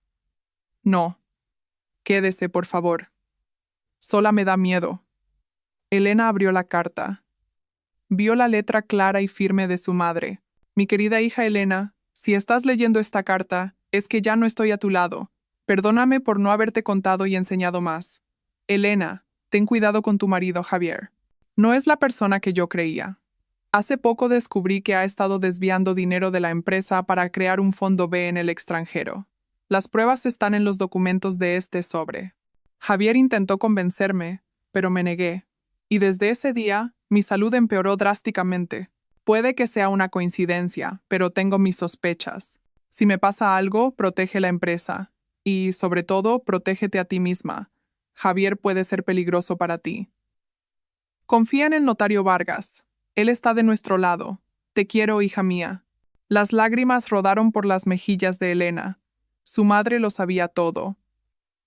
No. Quédese, por favor. Sola me da miedo. Elena abrió la carta. Vio la letra clara y firme de su madre. Mi querida hija Elena, si estás leyendo esta carta, es que ya no estoy a tu lado. Perdóname por no haberte contado y enseñado más. Elena, ten cuidado con tu marido Javier. No es la persona que yo creía. Hace poco descubrí que ha estado desviando dinero de la empresa para crear un fondo B en el extranjero. Las pruebas están en los documentos de este sobre. Javier intentó convencerme, pero me negué. Y desde ese día, mi salud empeoró drásticamente. Puede que sea una coincidencia, pero tengo mis sospechas. Si me pasa algo, protege la empresa. Y, sobre todo, protégete a ti misma. Javier puede ser peligroso para ti. Confía en el notario Vargas. Él está de nuestro lado. Te quiero, hija mía. Las lágrimas rodaron por las mejillas de Elena. Su madre lo sabía todo.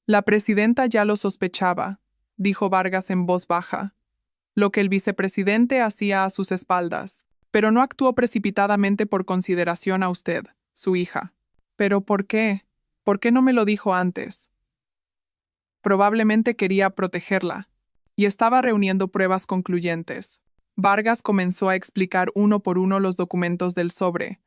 La presidenta ya lo sospechaba, dijo Vargas en voz baja. Lo que el vicepresidente hacía a sus espaldas, pero no actuó precipitadamente por consideración a usted, su hija. ¿Pero por qué? ¿Por qué no me lo dijo antes? Probablemente quería protegerla, y estaba reuniendo pruebas concluyentes. Vargas comenzó a explicar uno por uno los documentos del sobre,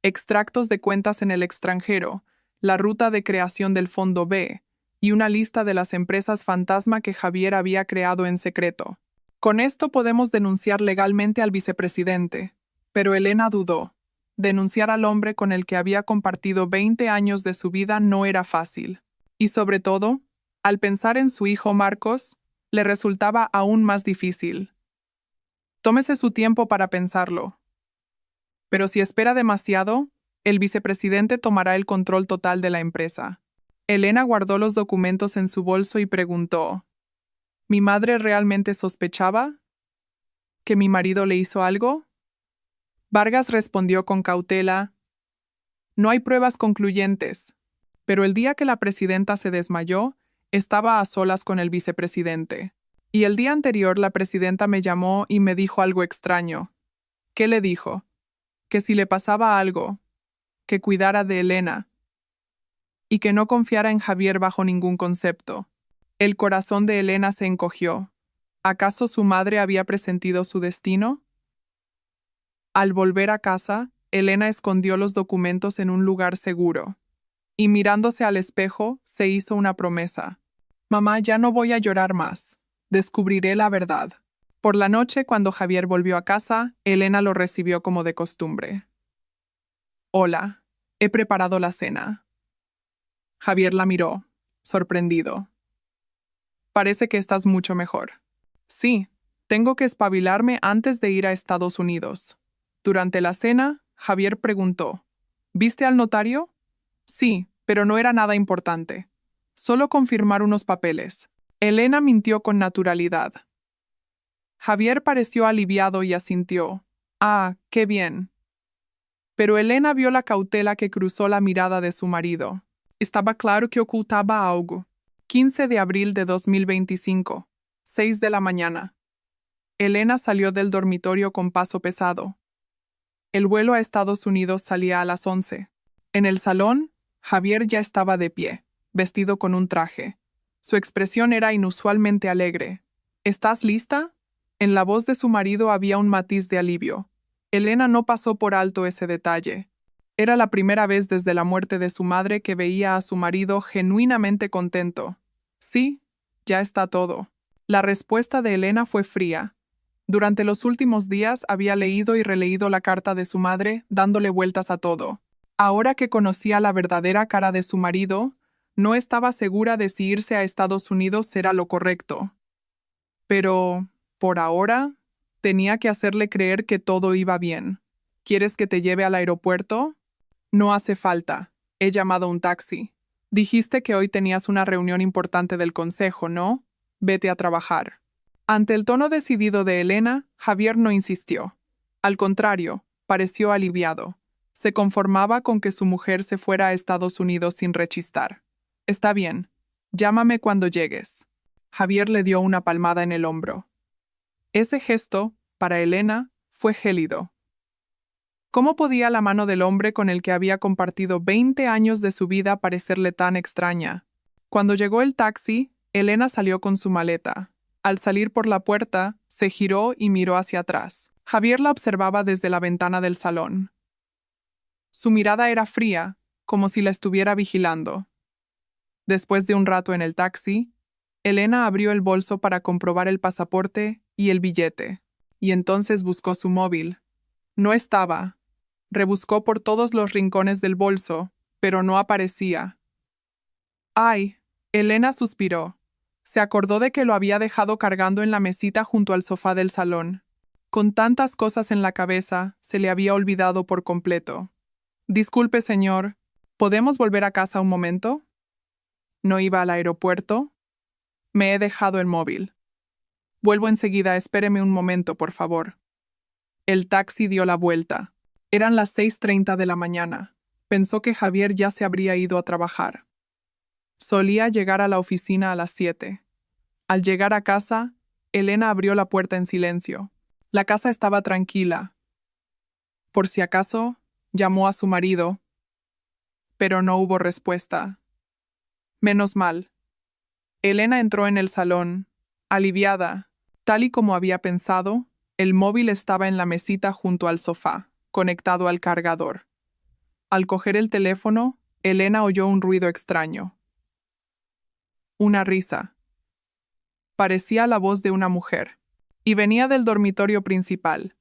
extractos de cuentas en el extranjero, la ruta de creación del Fondo B, y una lista de las empresas fantasma que Javier había creado en secreto. Con esto podemos denunciar legalmente al vicepresidente. Pero Elena dudó. Denunciar al hombre con el que había compartido 20 años de su vida no era fácil. Y sobre todo, al pensar en su hijo Marcos, le resultaba aún más difícil. Tómese su tiempo para pensarlo. Pero si espera demasiado, el vicepresidente tomará el control total de la empresa. Elena guardó los documentos en su bolso y preguntó: ¿Mi madre realmente sospechaba que mi marido le hizo algo? Vargas respondió con cautela: No hay pruebas concluyentes, pero el día que la presidenta se desmayó, estaba a solas con el vicepresidente. Y el día anterior la presidenta me llamó y me dijo algo extraño. ¿Qué le dijo? Que si le pasaba algo, que cuidara de Elena, y que no confiara en Javier bajo ningún concepto. El corazón de Elena se encogió. ¿Acaso su madre había presentido su destino? Al volver a casa, Elena escondió los documentos en un lugar seguro. Y mirándose al espejo, se hizo una promesa. Mamá, ya no voy a llorar más. Descubriré la verdad. Por la noche, cuando Javier volvió a casa, Elena lo recibió como de costumbre. Hola, he preparado la cena. Javier la miró, sorprendido. Parece que estás mucho mejor. Sí, tengo que espabilarme antes de ir a Estados Unidos. Durante la cena, Javier preguntó: ¿Viste al notario? Sí, pero no era nada importante. Solo confirmar unos papeles. Elena mintió con naturalidad. Javier pareció aliviado y asintió. Ah, qué bien. Pero Elena vio la cautela que cruzó la mirada de su marido. Estaba claro que ocultaba algo. 15 de abril de 2025, 6 de la mañana. Elena salió del dormitorio con paso pesado. El vuelo a Estados Unidos salía a las 11. En el salón, Javier ya estaba de pie, vestido con un traje. Su expresión era inusualmente alegre. ¿Estás lista? En la voz de su marido había un matiz de alivio. Elena no pasó por alto ese detalle. Era la primera vez desde la muerte de su madre que veía a su marido genuinamente contento. Sí, ya está todo. La respuesta de Elena fue fría. Durante los últimos días había leído y releído la carta de su madre, dándole vueltas a todo. Ahora que conocía la verdadera cara de su marido, no estaba segura de si irse a Estados Unidos era lo correcto. Pero, por ahora, tenía que hacerle creer que todo iba bien. ¿Quieres que te lleve al aeropuerto? No hace falta. He llamado un taxi. Dijiste que hoy tenías una reunión importante del consejo, ¿no? Vete a trabajar. Ante el tono decidido de Elena, Javier no insistió. Al contrario, pareció aliviado. Se conformaba con que su mujer se fuera a Estados Unidos sin rechistar. Está bien. Llámame cuando llegues. Javier le dio una palmada en el hombro. Ese gesto, para Elena, fue gélido. ¿Cómo podía la mano del hombre con el que había compartido 20 años de su vida parecerle tan extraña? Cuando llegó el taxi, Elena salió con su maleta. Al salir por la puerta, se giró y miró hacia atrás. Javier la observaba desde la ventana del salón. Su mirada era fría, como si la estuviera vigilando. Después de un rato en el taxi, Elena abrió el bolso para comprobar el pasaporte y el billete, y entonces buscó su móvil. No estaba. Rebuscó por todos los rincones del bolso, pero no aparecía. ¡Ay! Elena suspiró. Se acordó de que lo había dejado cargando en la mesita junto al sofá del salón. Con tantas cosas en la cabeza, se le había olvidado por completo. Disculpe, señor, ¿podemos volver a casa un momento? ¿No iba al aeropuerto? Me he dejado el móvil. Vuelvo enseguida, espéreme un momento, por favor. El taxi dio la vuelta. Eran las 6:30 de la mañana. Pensó que Javier ya se habría ido a trabajar. Solía llegar a la oficina a las 7. Al llegar a casa, Elena abrió la puerta en silencio. La casa estaba tranquila. Por si acaso, llamó a su marido, pero no hubo respuesta. Menos mal. Elena entró en el salón, aliviada. Tal y como había pensado, el móvil estaba en la mesita junto al sofá, conectado al cargador. Al coger el teléfono, Elena oyó un ruido extraño. Una risa. Parecía la voz de una mujer, y venía del dormitorio principal.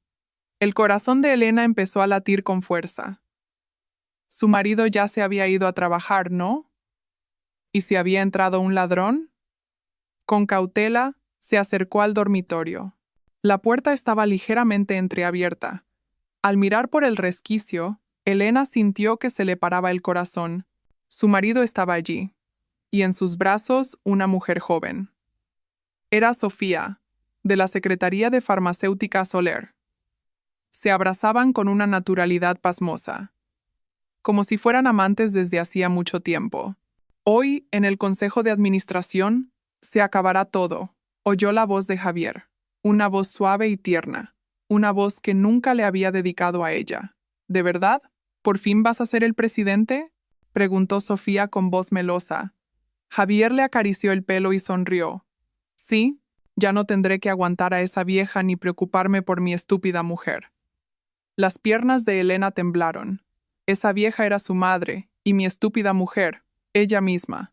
El corazón de Elena empezó a latir con fuerza. Su marido ya se había ido a trabajar, ¿no? ¿Y si había entrado un ladrón? Con cautela, se acercó al dormitorio. La puerta estaba ligeramente entreabierta. Al mirar por el resquicio, Elena sintió que se le paraba el corazón. Su marido estaba allí, y en sus brazos una mujer joven. Era Sofía, de la Secretaría de Farmacéutica Soler. Se abrazaban con una naturalidad pasmosa, como si fueran amantes desde hacía mucho tiempo. Hoy, en el Consejo de Administración, se acabará todo, oyó la voz de Javier, una voz suave y tierna, una voz que nunca le había dedicado a ella. ¿De verdad? ¿Por fin vas a ser el presidente? Preguntó Sofía con voz melosa. Javier le acarició el pelo y sonrió. Sí, ya no tendré que aguantar a esa vieja ni preocuparme por mi estúpida mujer. Las piernas de Elena temblaron. Esa vieja era su madre, y mi estúpida mujer, ella misma.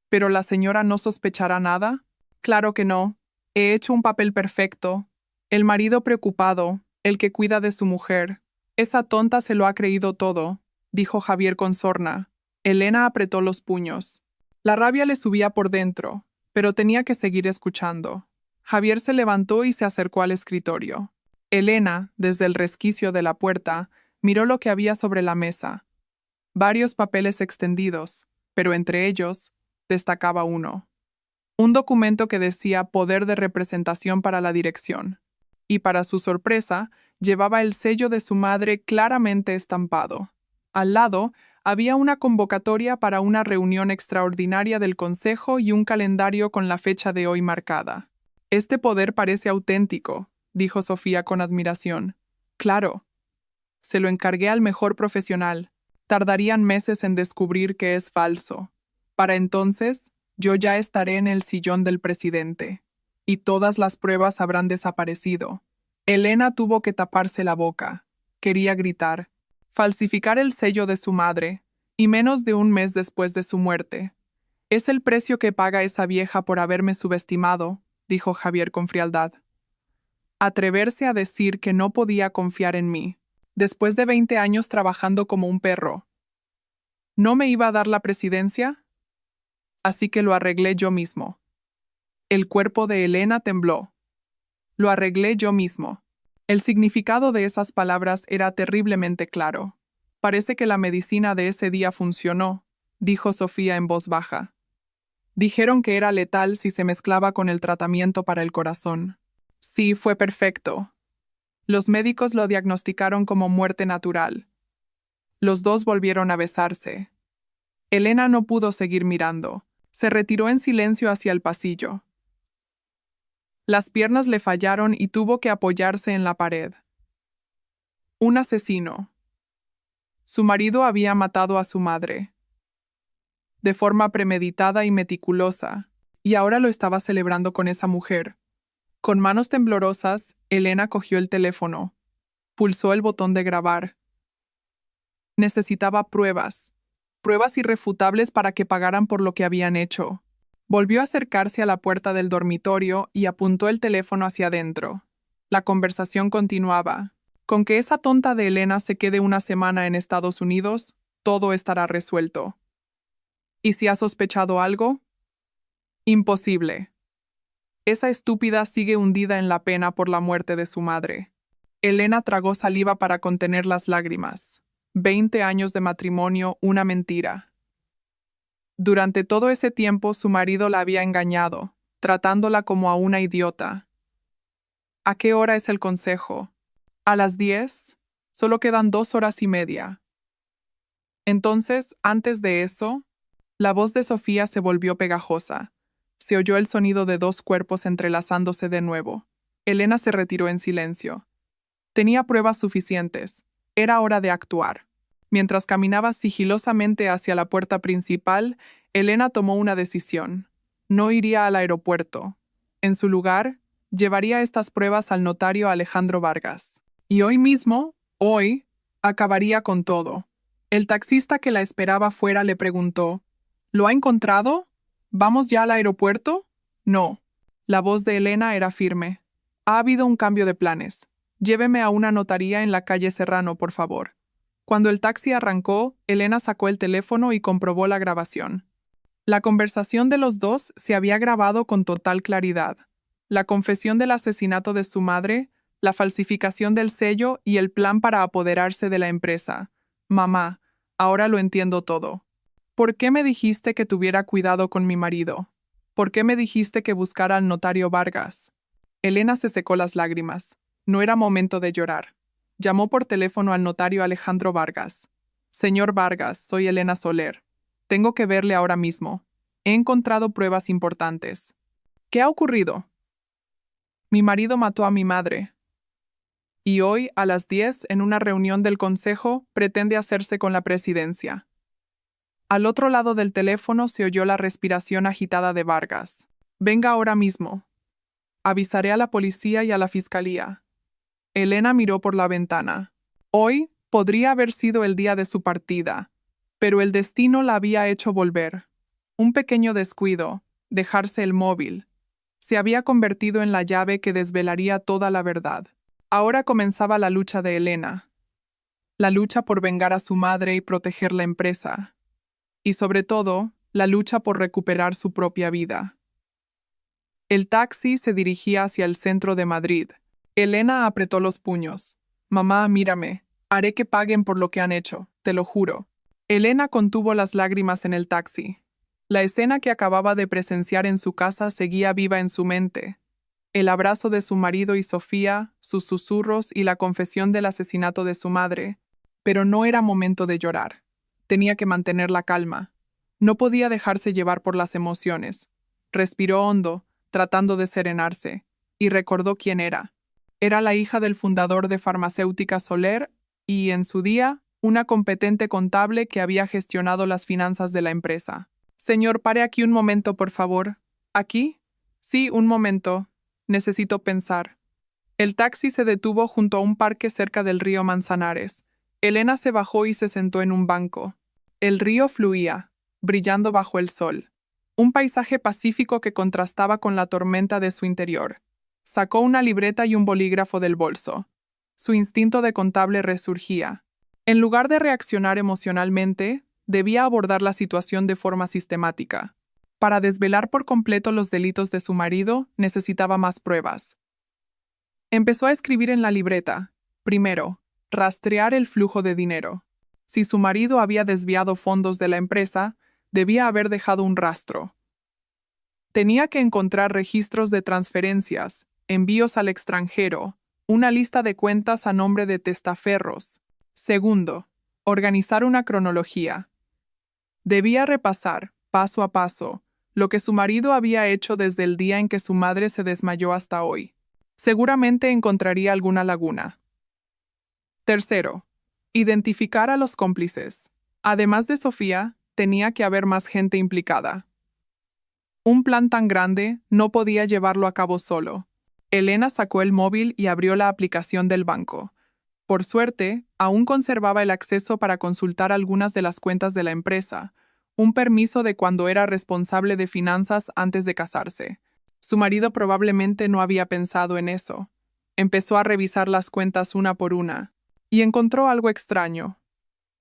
¿Pero la señora no sospechará nada? Claro que no. He hecho un papel perfecto. El marido preocupado, el que cuida de su mujer. Esa tonta se lo ha creído todo, dijo Javier con sorna. Elena apretó los puños. La rabia le subía por dentro, pero tenía que seguir escuchando. Javier se levantó y se acercó al escritorio. Elena, desde el resquicio de la puerta, miró lo que había sobre la mesa. Varios papeles extendidos, pero entre ellos destacaba uno. Un documento que decía Poder de Representación para la Dirección. Y para su sorpresa, llevaba el sello de su madre claramente estampado. Al lado, había una convocatoria para una reunión extraordinaria del Consejo y un calendario con la fecha de hoy marcada. Este poder parece auténtico, dijo Sofía con admiración. Claro. Se lo encargué al mejor profesional. Tardarían meses en descubrir que es falso. Para entonces, yo ya estaré en el sillón del presidente. Y todas las pruebas habrán desaparecido. Elena tuvo que taparse la boca. Quería gritar. Falsificar el sello de su madre, y menos de un mes después de su muerte. Es el precio que paga esa vieja por haberme subestimado, dijo Javier con frialdad. Atreverse a decir que no podía confiar en mí, después de 20 años trabajando como un perro. ¿No me iba a dar la presidencia? Así que lo arreglé yo mismo. El cuerpo de Elena tembló. Lo arreglé yo mismo. El significado de esas palabras era terriblemente claro. Parece que la medicina de ese día funcionó, dijo Sofía en voz baja. Dijeron que era letal si se mezclaba con el tratamiento para el corazón. Sí, fue perfecto. Los médicos lo diagnosticaron como muerte natural. Los dos volvieron a besarse. Elena no pudo seguir mirando. Se retiró en silencio hacia el pasillo. Las piernas le fallaron y tuvo que apoyarse en la pared. Un asesino. Su marido había matado a su madre. De forma premeditada y meticulosa, y ahora lo estaba celebrando con esa mujer. Con manos temblorosas, Elena cogió el teléfono. Pulsó el botón de grabar. Necesitaba pruebas irrefutables para que pagaran por lo que habían hecho. Volvió a acercarse a la puerta del dormitorio y apuntó el teléfono hacia adentro. La conversación continuaba. Con que esa tonta de Elena se quede una semana en Estados Unidos, todo estará resuelto. ¿Y si ha sospechado algo? Imposible. Esa estúpida sigue hundida en la pena por la muerte de su madre. Elena tragó saliva para contener las lágrimas. 20 años de matrimonio, una mentira. Durante todo ese tiempo su marido la había engañado, tratándola como a una idiota. ¿A qué hora es el consejo? ¿A las 10? Solo quedan 2 horas y media. Entonces, antes de eso, la voz de Sofía se volvió pegajosa. Se oyó el sonido de 2 cuerpos entrelazándose de nuevo. Elena se retiró en silencio. Tenía pruebas suficientes. Era hora de actuar. Mientras caminaba sigilosamente hacia la puerta principal, Elena tomó una decisión. No iría al aeropuerto. En su lugar, llevaría estas pruebas al notario Alejandro Vargas. Y hoy mismo, acabaría con todo. El taxista que la esperaba afuera le preguntó: ¿Lo ha encontrado? ¿Vamos ya al aeropuerto? No. La voz de Elena era firme. Ha habido un cambio de planes. Lléveme a una notaría en la calle Serrano, por favor. Cuando el taxi arrancó, Elena sacó el teléfono y comprobó la grabación. La conversación de los dos se había grabado con total claridad. La confesión del asesinato de su madre, la falsificación del sello y el plan para apoderarse de la empresa. Mamá, ahora lo entiendo todo. ¿Por qué me dijiste que tuviera cuidado con mi marido? ¿Por qué me dijiste que buscara al notario Vargas? Elena se secó las lágrimas. No era momento de llorar. Llamó por teléfono al notario Alejandro Vargas. Señor Vargas, soy Elena Soler. Tengo que verle ahora mismo. He encontrado pruebas importantes. ¿Qué ha ocurrido? Mi marido mató a mi madre. Y hoy, a las 10, en una reunión del consejo, pretende hacerse con la presidencia. Al otro lado del teléfono se oyó la respiración agitada de Vargas. Venga ahora mismo. Avisaré a la policía y a la fiscalía. Elena miró por la ventana. Hoy podría haber sido el día de su partida, pero el destino la había hecho volver. Un pequeño descuido, dejarse el móvil, se había convertido en la llave que desvelaría toda la verdad. Ahora comenzaba la lucha de Elena. La lucha por vengar a su madre y proteger la empresa. Y sobre todo, la lucha por recuperar su propia vida. El taxi se dirigía hacia el centro de Madrid. Elena apretó los puños. Mamá, mírame. Haré que paguen por lo que han hecho, te lo juro. Elena contuvo las lágrimas en el taxi. La escena que acababa de presenciar en su casa seguía viva en su mente. El abrazo de su marido y Sofía, sus susurros y la confesión del asesinato de su madre. Pero no era momento de llorar. Tenía que mantener la calma. No podía dejarse llevar por las emociones. Respiró hondo, tratando de serenarse, y recordó quién era. Era la hija del fundador de Farmacéutica Soler y, en su día, una competente contable que había gestionado las finanzas de la empresa. Señor, pare aquí un momento, por favor. ¿Aquí? Sí, un momento. Necesito pensar. El taxi se detuvo junto a un parque cerca del río Manzanares. Elena se bajó y se sentó en un banco. El río fluía, brillando bajo el sol. Un paisaje pacífico que contrastaba con la tormenta de su interior. Sacó una libreta y un bolígrafo del bolso. Su instinto de contable resurgía. En lugar de reaccionar emocionalmente, debía abordar la situación de forma sistemática. Para desvelar por completo los delitos de su marido, necesitaba más pruebas. Empezó a escribir en la libreta. Primero, rastrear el flujo de dinero. Si su marido había desviado fondos de la empresa, debía haber dejado un rastro. Tenía que encontrar registros de transferencias, envíos al extranjero, una lista de cuentas a nombre de testaferros. Segundo, organizar una cronología. Debía repasar, paso a paso, lo que su marido había hecho desde el día en que su madre se desmayó hasta hoy. Seguramente encontraría alguna laguna. Tercero, identificar a los cómplices. Además de Sofía, tenía que haber más gente implicada. Un plan tan grande no podía llevarlo a cabo solo. Elena sacó el móvil y abrió la aplicación del banco. Por suerte, aún conservaba el acceso para consultar algunas de las cuentas de la empresa, un permiso de cuando era responsable de finanzas antes de casarse. Su marido probablemente no había pensado en eso. Empezó a revisar las cuentas una por una, y encontró algo extraño.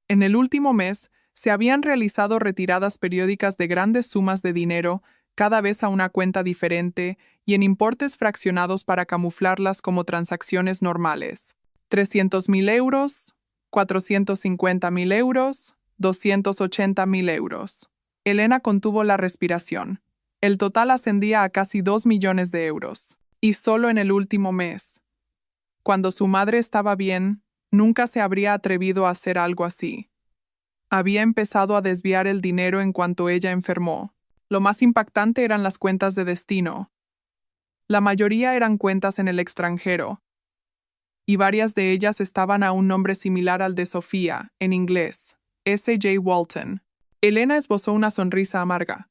En el último mes, se habían realizado retiradas periódicas de grandes sumas de dinero, cada vez a una cuenta diferente y en importes fraccionados para camuflarlas como transacciones normales. 300.000 euros, 450.000 euros, 280.000 euros. Elena contuvo la respiración. El total ascendía a casi 2 millones de euros. Y solo en el último mes. Cuando su madre estaba bien, nunca se habría atrevido a hacer algo así. Había empezado a desviar el dinero en cuanto ella enfermó. Lo más impactante eran las cuentas de destino. La mayoría eran cuentas en el extranjero, y varias de ellas estaban a un nombre similar al de Sofía, en inglés, S.J. Walton. Elena esbozó una sonrisa amarga.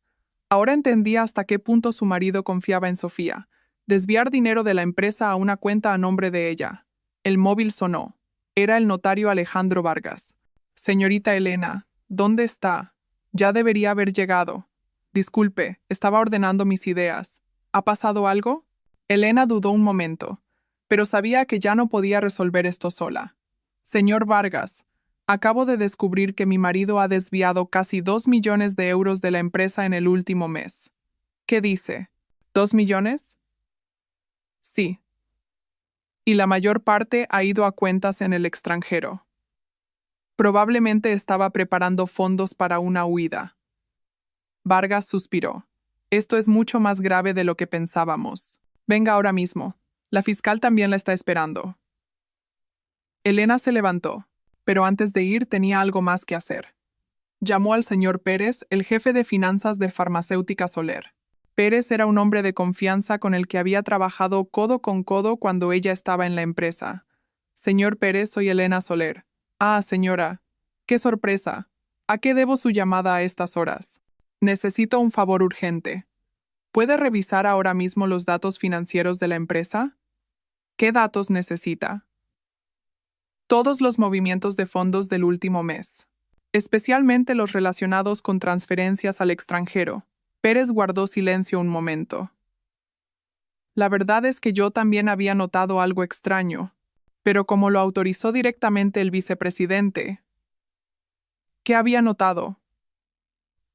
Ahora entendía hasta qué punto su marido confiaba en Sofía. Desviar dinero de la empresa a una cuenta a nombre de ella. El móvil sonó. Era el notario Alejandro Vargas. Señorita Elena, ¿dónde está? Ya debería haber llegado. Disculpe, estaba ordenando mis ideas. ¿Ha pasado algo? Elena dudó un momento, pero sabía que ya no podía resolver esto sola. Señor Vargas, acabo de descubrir que mi marido ha desviado casi 2 millones de euros de la empresa en el último mes. ¿Qué dice? ¿2 millones? Sí. Y la mayor parte ha ido a cuentas en el extranjero. Probablemente estaba preparando fondos para una huida. Vargas suspiró. Esto es mucho más grave de lo que pensábamos. Venga ahora mismo. La fiscal también la está esperando. Elena se levantó, pero antes de ir tenía algo más que hacer. Llamó al señor Pérez, el jefe de finanzas de Farmacéutica Soler. Pérez era un hombre de confianza con el que había trabajado codo con codo cuando ella estaba en la empresa. Señor Pérez, soy Elena Soler. Ah, señora. ¡Qué sorpresa! ¿A qué debo su llamada a estas horas? Necesito un favor urgente. ¿Puede revisar ahora mismo los datos financieros de la empresa? ¿Qué datos necesita? Todos los movimientos de fondos del último mes, especialmente los relacionados con transferencias al extranjero. Pérez guardó silencio un momento. La verdad es que yo también había notado algo extraño, pero como lo autorizó directamente el vicepresidente. ¿Qué había notado?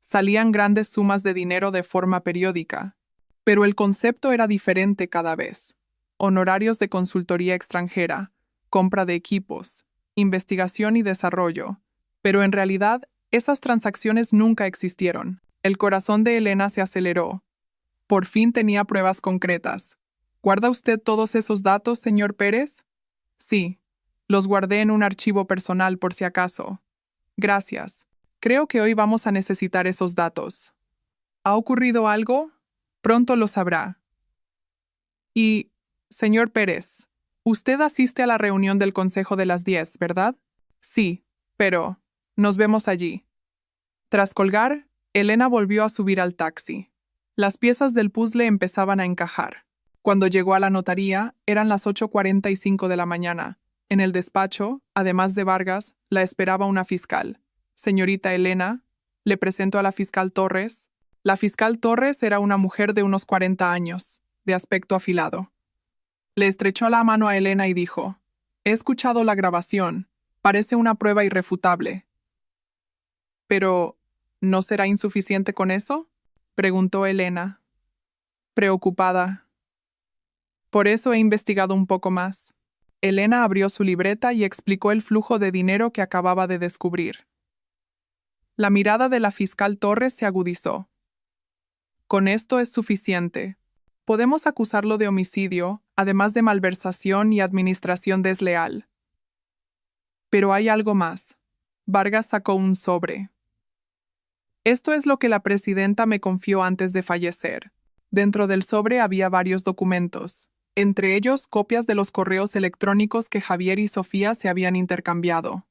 Salían grandes sumas de dinero de forma periódica, pero el concepto era diferente cada vez. Honorarios de consultoría extranjera, compra de equipos, investigación y desarrollo, pero en realidad esas transacciones nunca existieron. El corazón de Elena se aceleró. Por fin tenía pruebas concretas. ¿Guarda usted todos esos datos, señor Pérez? Sí. Los guardé en un archivo personal por si acaso. Gracias. Creo que hoy vamos a necesitar esos datos. ¿Ha ocurrido algo? Pronto lo sabrá. Y, señor Pérez, usted asiste a la reunión del Consejo de las 10, ¿verdad? Sí, pero nos vemos allí. Tras colgar, Elena volvió a subir al taxi. Las piezas del puzzle empezaban a encajar. Cuando llegó a la notaría, eran las 8:45 de la mañana. En el despacho, además de Vargas, la esperaba una fiscal. Señorita Elena, le presento a la fiscal Torres. La fiscal Torres era una mujer de unos 40 años, de aspecto afilado. Le estrechó la mano a Elena y dijo: «He escuchado la grabación. Parece una prueba irrefutable». «Pero, ¿no será insuficiente con eso?», preguntó Elena, preocupada. «Por eso he investigado un poco más». Elena abrió su libreta y explicó el flujo de dinero que acababa de descubrir. La mirada de la fiscal Torres se agudizó. «Con esto es suficiente. Podemos acusarlo de homicidio, además de malversación y administración desleal». «Pero hay algo más». Vargas sacó un sobre. «Esto es lo que la presidenta me confió antes de fallecer». Dentro del sobre había varios documentos, entre ellos copias de los correos electrónicos que Javier y Sofía se habían intercambiado.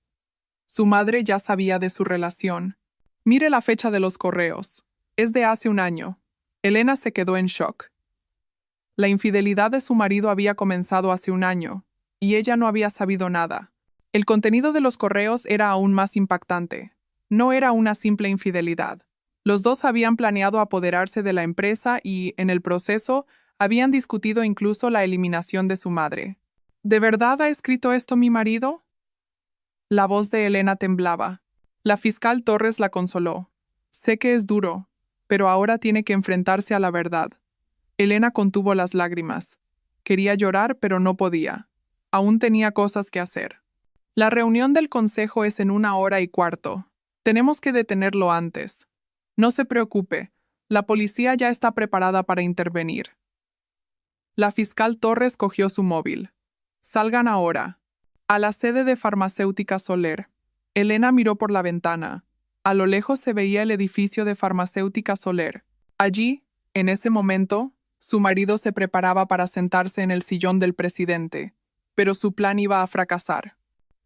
Su madre ya sabía de su relación. «Mire la fecha de los correos. Es de hace un año». Elena se quedó en shock. La infidelidad de su marido había comenzado hace un año, y ella no había sabido nada. El contenido de los correos era aún más impactante. No era una simple infidelidad. Los dos habían planeado apoderarse de la empresa y, en el proceso, habían discutido incluso la eliminación de su madre. «¿De verdad ha escrito esto mi marido?». La voz de Elena temblaba. La fiscal Torres la consoló. «Sé que es duro, pero ahora tiene que enfrentarse a la verdad». Elena contuvo las lágrimas. Quería llorar, pero no podía. Aún tenía cosas que hacer. «La reunión del consejo es en 1 hora y cuarto. Tenemos que detenerlo antes». «No se preocupe, la policía ya está preparada para intervenir». La fiscal Torres cogió su móvil. «Salgan ahora». A la sede de Farmacéutica Soler. Elena miró por la ventana. A lo lejos se veía el edificio de Farmacéutica Soler. Allí, en ese momento, su marido se preparaba para sentarse en el sillón del presidente, pero su plan iba a fracasar.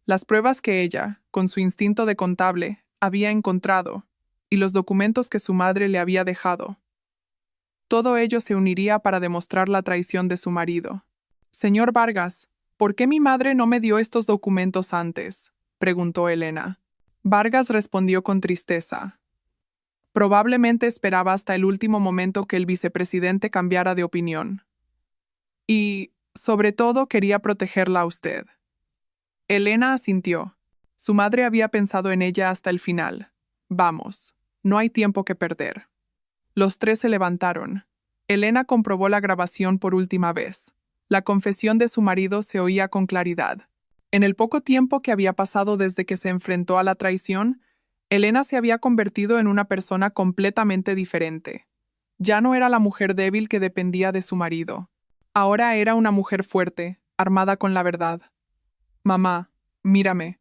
Las pruebas que ella, con su instinto de contable, había encontrado, y los documentos que su madre le había dejado. Todo ello se uniría para demostrar la traición de su marido. «Señor Vargas, ¿por qué mi madre no me dio estos documentos antes?», preguntó Elena. Vargas respondió con tristeza. Probablemente esperaba hasta el último momento que el vicepresidente cambiara de opinión. Y, sobre todo, quería protegerla a usted. Elena asintió. Su madre había pensado en ella hasta el final. «Vamos, no hay tiempo que perder». Los tres se levantaron. Elena comprobó la grabación por última vez. La confesión de su marido se oía con claridad. En el poco tiempo que había pasado desde que se enfrentó a la traición, Elena se había convertido en una persona completamente diferente. Ya no era la mujer débil que dependía de su marido. Ahora era una mujer fuerte, armada con la verdad. «Mamá, mírame.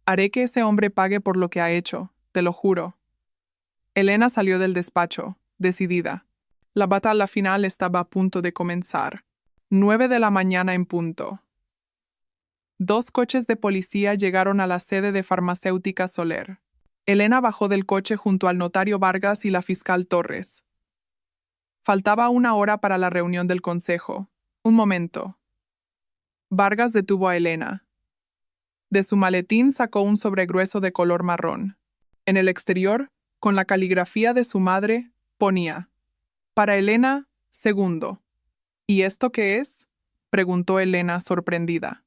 Haré que ese hombre pague por lo que ha hecho, te lo juro». Elena salió del despacho, decidida. La batalla final estaba a punto de comenzar. 9 de la mañana en punto. 2 coches de policía llegaron a la sede de Farmacéutica Soler. Elena bajó del coche junto al notario Vargas y la fiscal Torres. Faltaba 1 hora para la reunión del consejo. «Un momento». Vargas detuvo a Elena. De su maletín sacó un sobregrueso de color marrón. En el exterior, con la caligrafía de su madre, ponía: «Para Elena, segundo». «¿Y esto qué es?», preguntó Elena, sorprendida.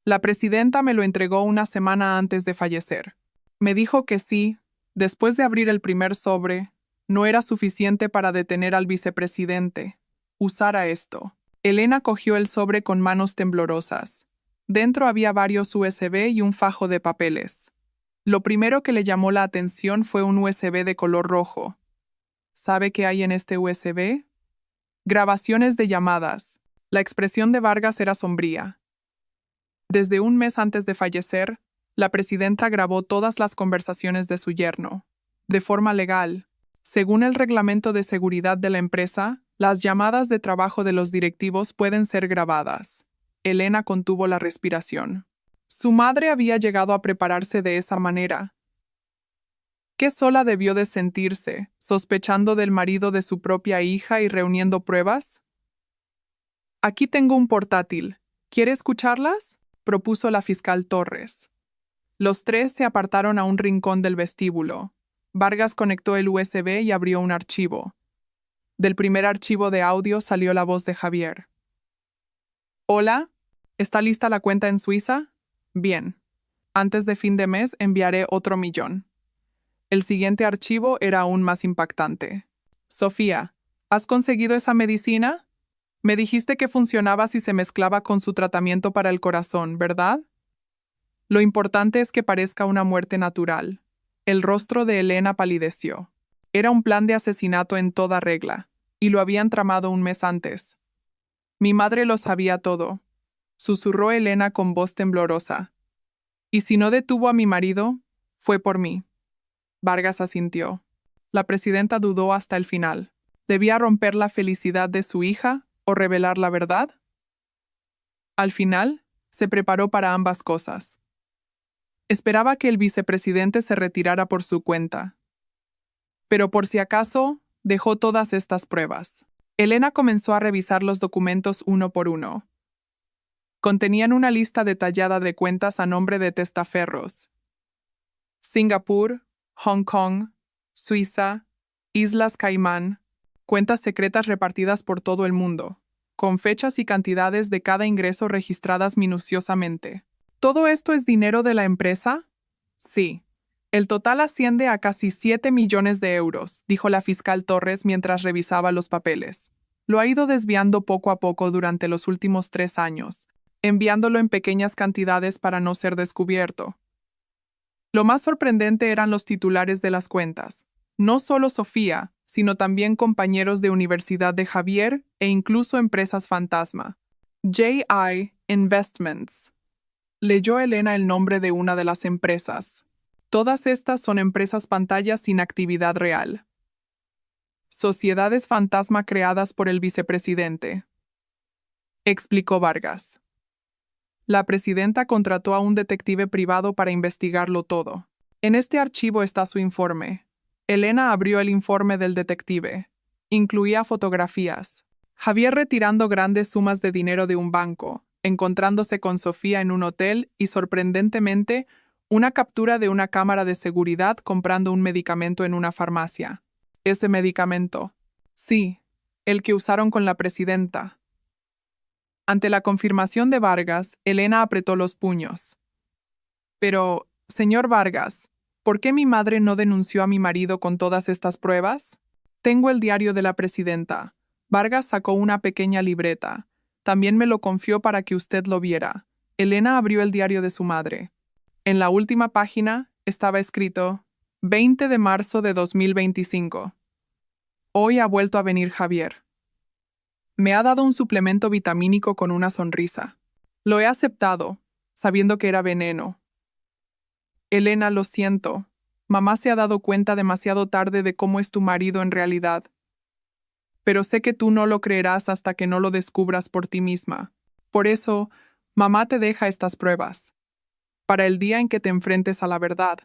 «La presidenta me lo entregó una semana antes de fallecer. Me dijo que sí, después de abrir el primer sobre, no era suficiente para detener al vicepresidente. Usara esto». Elena cogió el sobre con manos temblorosas. Dentro había varios USB y un fajo de papeles. Lo primero que le llamó la atención fue un USB de color rojo. ¿Sabe qué hay en este USB? Grabaciones de llamadas. La expresión de Vargas era sombría. Desde un mes antes de fallecer, la presidenta grabó todas las conversaciones de su yerno. De forma legal, según el reglamento de seguridad de la empresa, las llamadas de trabajo de los directivos pueden ser grabadas. Elena contuvo la respiración. Su madre había llegado a prepararse de esa manera. Qué sola debió de sentirse, sospechando del marido de su propia hija y reuniendo pruebas. «Aquí tengo un portátil. ¿Quiere escucharlas?», propuso la fiscal Torres. Los tres se apartaron a un rincón del vestíbulo. Vargas conectó el USB y abrió un archivo. Del primer archivo de audio salió la voz de Javier. Hola, ¿está lista la cuenta en Suiza? Bien. Antes de fin de mes enviaré otro 1.000.000. El siguiente archivo era aún más impactante. Sofía, ¿has conseguido esa medicina? Me dijiste que funcionaba si se mezclaba con su tratamiento para el corazón, ¿verdad? Lo importante es que parezca una muerte natural. El rostro de Elena palideció. Era un plan de asesinato en toda regla, y lo habían tramado un mes antes. Mi madre lo sabía todo, susurró Elena con voz temblorosa. Y si no detuvo a mi marido, fue por mí. Vargas asintió. La presidenta dudó hasta el final. ¿Debía romper la felicidad de su hija o revelar la verdad? Al final, se preparó para ambas cosas. Esperaba que el vicepresidente se retirara por su cuenta. Pero por si acaso, dejó todas estas pruebas. Elena comenzó a revisar los documentos uno por uno. Contenían una lista detallada de cuentas a nombre de testaferros. Singapur, Hong Kong, Suiza, Islas Caimán, cuentas secretas repartidas por todo el mundo, con fechas y cantidades de cada ingreso registradas minuciosamente. ¿Todo esto es dinero de la empresa? Sí. El total asciende a casi 7 millones de euros, dijo la fiscal Torres mientras revisaba los papeles. Lo ha ido desviando poco a poco durante los últimos 3 años, enviándolo en pequeñas cantidades para no ser descubierto. Lo más sorprendente eran los titulares de las cuentas. No solo Sofía, sino también compañeros de universidad de Javier e incluso empresas fantasma. J.I. Investments. Leyó Elena el nombre de una de las empresas. Todas estas son empresas pantallas sin actividad real. Sociedades fantasma creadas por el vicepresidente, explicó Vargas. La presidenta contrató a un detective privado para investigarlo todo. En este archivo está su informe. Elena abrió el informe del detective. Incluía fotografías. Javier retirando grandes sumas de dinero de un banco, encontrándose con Sofía en un hotel y, sorprendentemente, una captura de una cámara de seguridad comprando un medicamento en una farmacia. Ese medicamento. Sí, el que usaron con la presidenta. Ante la confirmación de Vargas, Elena apretó los puños. Pero, señor Vargas, ¿por qué mi madre no denunció a mi marido con todas estas pruebas? Tengo el diario de la presidenta. Vargas sacó una pequeña libreta. También me lo confió para que usted lo viera. Elena abrió el diario de su madre. En la última página estaba escrito 20 de marzo de 2025. Hoy ha vuelto a venir Javier. Me ha dado un suplemento vitamínico con una sonrisa. Lo he aceptado, sabiendo que era veneno. Elena, lo siento. Mamá se ha dado cuenta demasiado tarde de cómo es tu marido en realidad. Pero sé que tú no lo creerás hasta que no lo descubras por ti misma. Por eso, mamá te deja estas pruebas. Para el día en que te enfrentes a la verdad.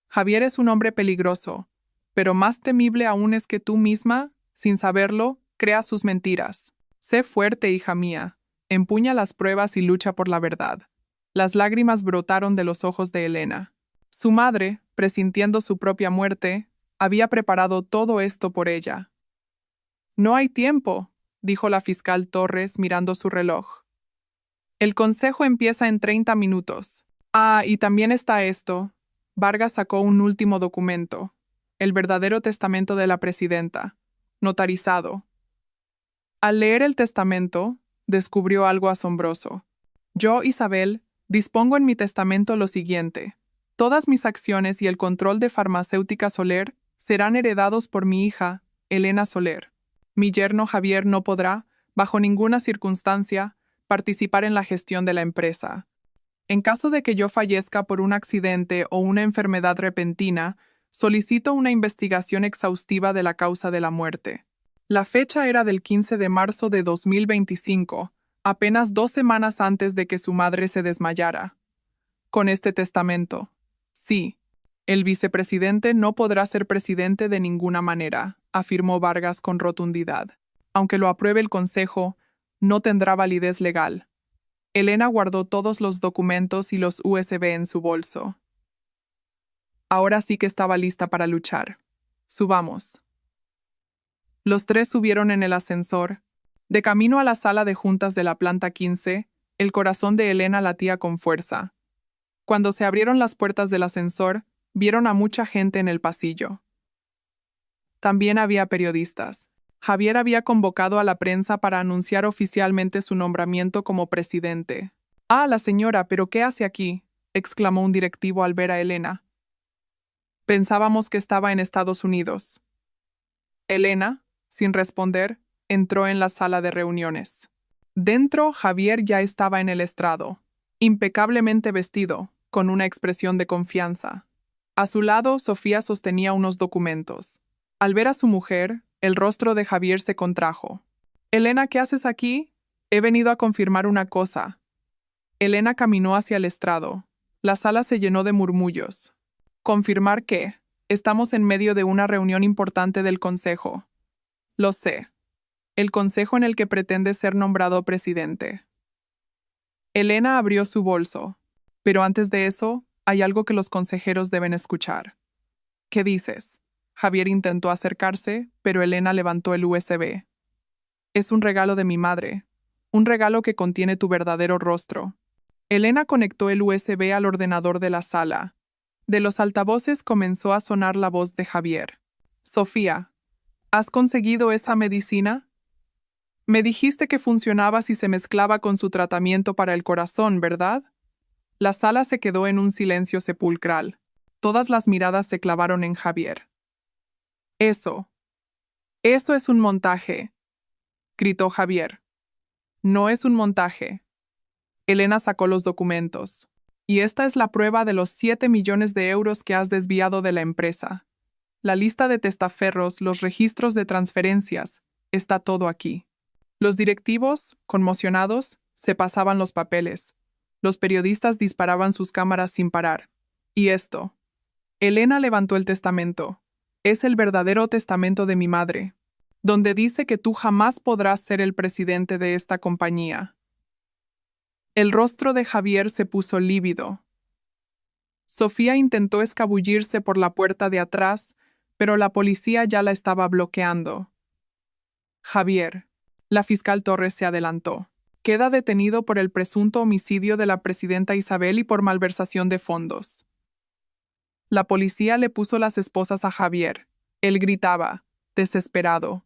Javier es un hombre peligroso, pero más temible aún es que tú misma, sin saberlo, creas sus mentiras. Sé fuerte, hija mía. Empuña las pruebas y lucha por la verdad. Las lágrimas brotaron de los ojos de Elena. Su madre, presintiendo su propia muerte, había preparado todo esto por ella. No hay tiempo, dijo la fiscal Torres mirando su reloj. El consejo empieza en 30 minutos. Ah, y también está esto. Vargas sacó un último documento. El verdadero testamento de la presidenta, notarizado. Al leer el testamento, descubrió algo asombroso. Yo, Isabel, dispongo en mi testamento lo siguiente. Todas mis acciones y el control de Farmacéutica Soler serán heredados por mi hija, Elena Soler. Mi yerno Javier no podrá, bajo ninguna circunstancia, participar en la gestión de la empresa. En caso de que yo fallezca por un accidente o una enfermedad repentina, solicito una investigación exhaustiva de la causa de la muerte. La fecha era del 15 de marzo de 2025, apenas 2 semanas antes de que su madre se desmayara. Con este testamento, sí, el vicepresidente no podrá ser presidente de ninguna manera, afirmó Vargas con rotundidad. Aunque lo apruebe el Consejo, no tendrá validez legal. Elena guardó todos los documentos y los USB en su bolso. Ahora sí que estaba lista para luchar. Subamos. Los tres subieron en el ascensor. De camino a la sala de juntas de la planta 15, el corazón de Elena latía con fuerza. Cuando se abrieron las puertas del ascensor, vieron a mucha gente en el pasillo. También había periodistas. Javier había convocado a la prensa para anunciar oficialmente su nombramiento como presidente. «Ah, la señora, ¿pero qué hace aquí?», exclamó un directivo al ver a Elena. «Pensábamos que estaba en Estados Unidos». Elena, sin responder, entró en la sala de reuniones. Dentro, Javier ya estaba en el estrado, impecablemente vestido, con una expresión de confianza. A su lado, Sofía sostenía unos documentos. Al ver a su mujer, el rostro de Javier se contrajo. «Elena, ¿qué haces aquí? He venido a confirmar una cosa». Elena caminó hacia el estrado. La sala se llenó de murmullos. «¿Confirmar qué? Estamos en medio de una reunión importante del Consejo». «Lo sé. El Consejo en el que pretende ser nombrado presidente». Elena abrió su bolso. «Pero antes de eso, hay algo que los consejeros deben escuchar». «¿Qué dices?». Javier intentó acercarse, pero Elena levantó el USB. «Es un regalo de mi madre. Un regalo que contiene tu verdadero rostro». Elena conectó el USB al ordenador de la sala. De los altavoces comenzó a sonar la voz de Javier. «Sofía, ¿has conseguido esa medicina? Me dijiste que funcionaba si se mezclaba con su tratamiento para el corazón, ¿verdad?». La sala se quedó en un silencio sepulcral. Todas las miradas se clavaron en Javier. «Eso es un montaje», gritó Javier. «No es un montaje». Elena sacó los documentos. «Y esta es la prueba de los 7 millones de euros que has desviado de la empresa. La lista de testaferros, los registros de transferencias, está todo aquí». Los directivos, conmocionados, se pasaban los papeles. Los periodistas disparaban sus cámaras sin parar. «¿Y esto?». Elena levantó el testamento. «Es el verdadero testamento de mi madre, donde dice que tú jamás podrás ser el presidente de esta compañía». El rostro de Javier se puso lívido. Sofía intentó escabullirse por la puerta de atrás, pero la policía ya la estaba bloqueando. «Javier», la fiscal Torres se adelantó, «queda detenido por el presunto homicidio de la presidenta Isabel y por malversación de fondos». La policía le puso las esposas a Javier. Él gritaba, desesperado.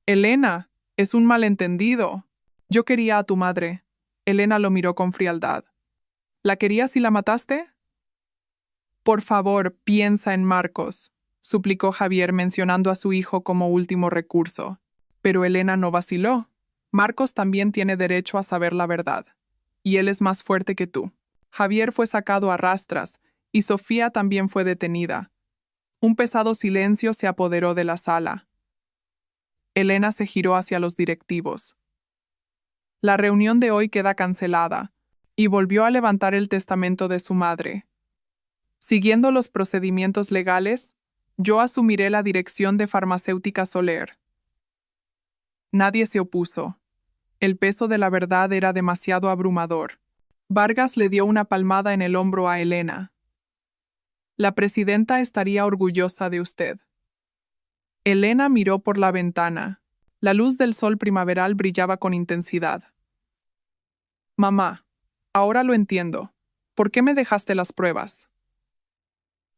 «Elena, es un malentendido. Yo quería a tu madre». Elena lo miró con frialdad. «¿La querías y la mataste?». «Por favor, piensa en Marcos», suplicó Javier mencionando a su hijo como último recurso. Pero Elena no vaciló. «Marcos también tiene derecho a saber la verdad. Y él es más fuerte que tú». Javier fue sacado a rastras, y Sofía también fue detenida. Un pesado silencio se apoderó de la sala. Elena se giró hacia los directivos. «La reunión de hoy queda cancelada», y volvió a levantar el testamento de su madre. «Siguiendo los procedimientos legales, yo asumiré la dirección de Farmacéutica Soler». Nadie se opuso. El peso de la verdad era demasiado abrumador. Vargas le dio una palmada en el hombro a Elena. «La presidenta estaría orgullosa de usted». Elena miró por la ventana. La luz del sol primaveral brillaba con intensidad. «Mamá, ahora lo entiendo. ¿Por qué me dejaste las pruebas?».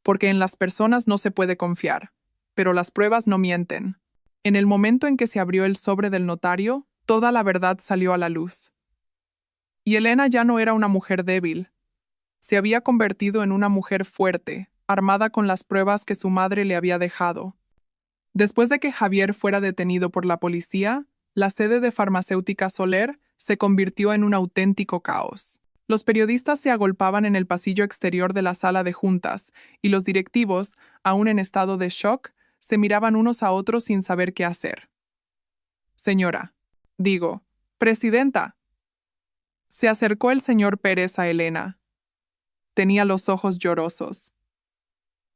«Porque en las personas no se puede confiar, pero las pruebas no mienten». En el momento en que se abrió el sobre del notario, toda la verdad salió a la luz. Y Elena ya no era una mujer débil. Se había convertido en una mujer fuerte, armada con las pruebas que su madre le había dejado. Después de que Javier fuera detenido por la policía, la sede de Farmacéutica Soler se convirtió en un auténtico caos. Los periodistas se agolpaban en el pasillo exterior de la sala de juntas, y los directivos, aún en estado de shock, se miraban unos a otros sin saber qué hacer. «Presidenta». Se acercó el señor Pérez a Elena. Tenía los ojos llorosos.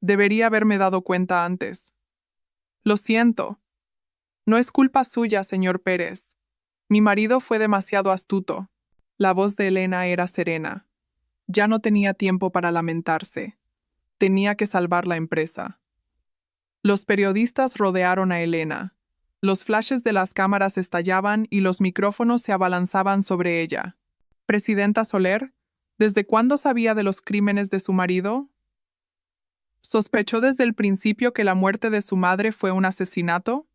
«Debería haberme dado cuenta antes». «Lo siento». «No es culpa suya, señor Pérez. Mi marido fue demasiado astuto». La voz de Elena era serena. Ya no tenía tiempo para lamentarse. Tenía que salvar la empresa. Los periodistas rodearon a Elena. Los flashes de las cámaras estallaban y los micrófonos se abalanzaban sobre ella. Presidenta Soler, ¿desde cuándo sabía de los crímenes de su marido? ¿Sospechó desde el principio que la muerte de su madre fue un asesinato?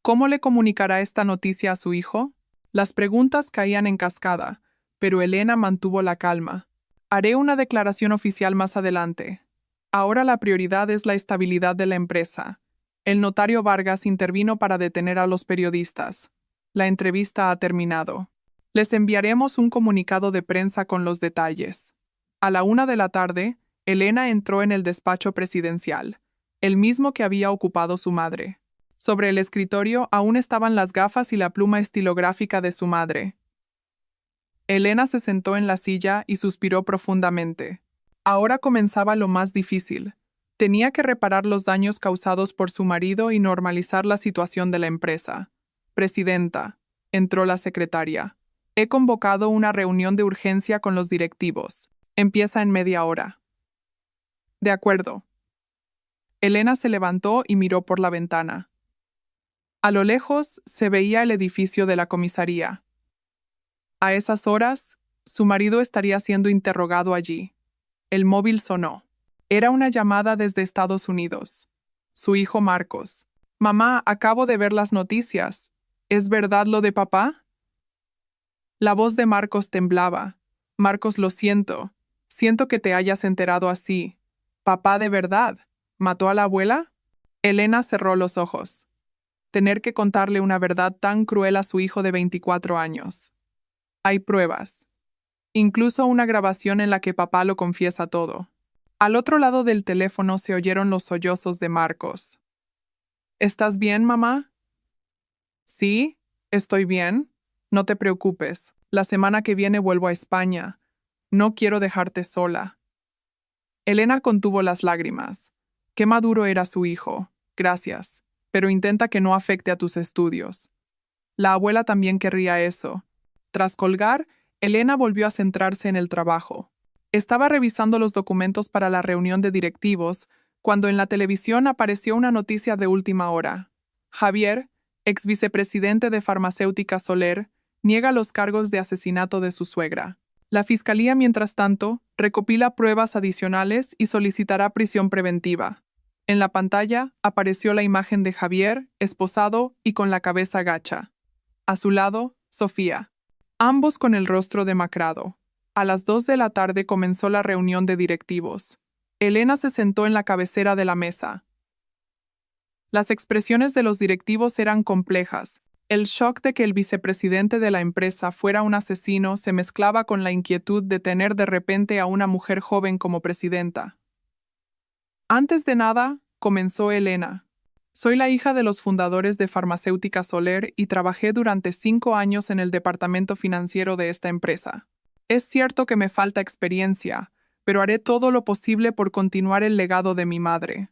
¿Cómo le comunicará esta noticia a su hijo? Las preguntas caían en cascada, pero Elena mantuvo la calma. Haré una declaración oficial más adelante. Ahora la prioridad es la estabilidad de la empresa. El notario Vargas intervino para detener a los periodistas. La entrevista ha terminado. Les enviaremos un comunicado de prensa con los detalles. A la 1 de la tarde, Elena entró en el despacho presidencial, el mismo que había ocupado su madre. Sobre el escritorio aún estaban las gafas y la pluma estilográfica de su madre. Elena se sentó en la silla y suspiró profundamente. Ahora comenzaba lo más difícil. Tenía que reparar los daños causados por su marido y normalizar la situación de la empresa. Presidenta, entró la secretaria. He convocado una reunión de urgencia con los directivos. Empieza en media hora. De acuerdo. Elena se levantó y miró por la ventana. A lo lejos se veía el edificio de la comisaría. A esas horas, su marido estaría siendo interrogado allí. El móvil sonó. Era una llamada desde Estados Unidos. Su hijo Marcos. Mamá, acabo de ver las noticias. ¿Es verdad lo de papá? La voz de Marcos temblaba. Marcos, lo siento. Siento que te hayas enterado así. ¿Papá de verdad mató a la abuela? Elena cerró los ojos. Tener que contarle una verdad tan cruel a su hijo de 24 años. Hay pruebas. Incluso una grabación en la que papá lo confiesa todo. Al otro lado del teléfono se oyeron los sollozos de Marcos. ¿Estás bien, mamá? Sí, estoy bien. No te preocupes. La semana que viene vuelvo a España. No quiero dejarte sola. Elena contuvo las lágrimas. Qué maduro era su hijo. Gracias. Pero intenta que no afecte a tus estudios. La abuela también querría eso. Tras colgar, Elena volvió a centrarse en el trabajo. Estaba revisando los documentos para la reunión de directivos cuando en la televisión apareció una noticia de última hora. Javier, ex vicepresidente de Farmacéutica Soler, niega los cargos de asesinato de su suegra. La fiscalía, mientras tanto, recopila pruebas adicionales y solicitará prisión preventiva. En la pantalla apareció la imagen de Javier, esposado y con la cabeza gacha. A su lado, Sofía. Ambos con el rostro demacrado. A las 2 de la tarde comenzó la reunión de directivos. Elena se sentó en la cabecera de la mesa. Las expresiones de los directivos eran complejas. El shock de que el vicepresidente de la empresa fuera un asesino se mezclaba con la inquietud de tener de repente a una mujer joven como presidenta. Antes de nada, comenzó Elena. Soy la hija de los fundadores de Farmacéutica Soler y trabajé durante 5 años en el departamento financiero de esta empresa. Es cierto que me falta experiencia, pero haré todo lo posible por continuar el legado de mi madre.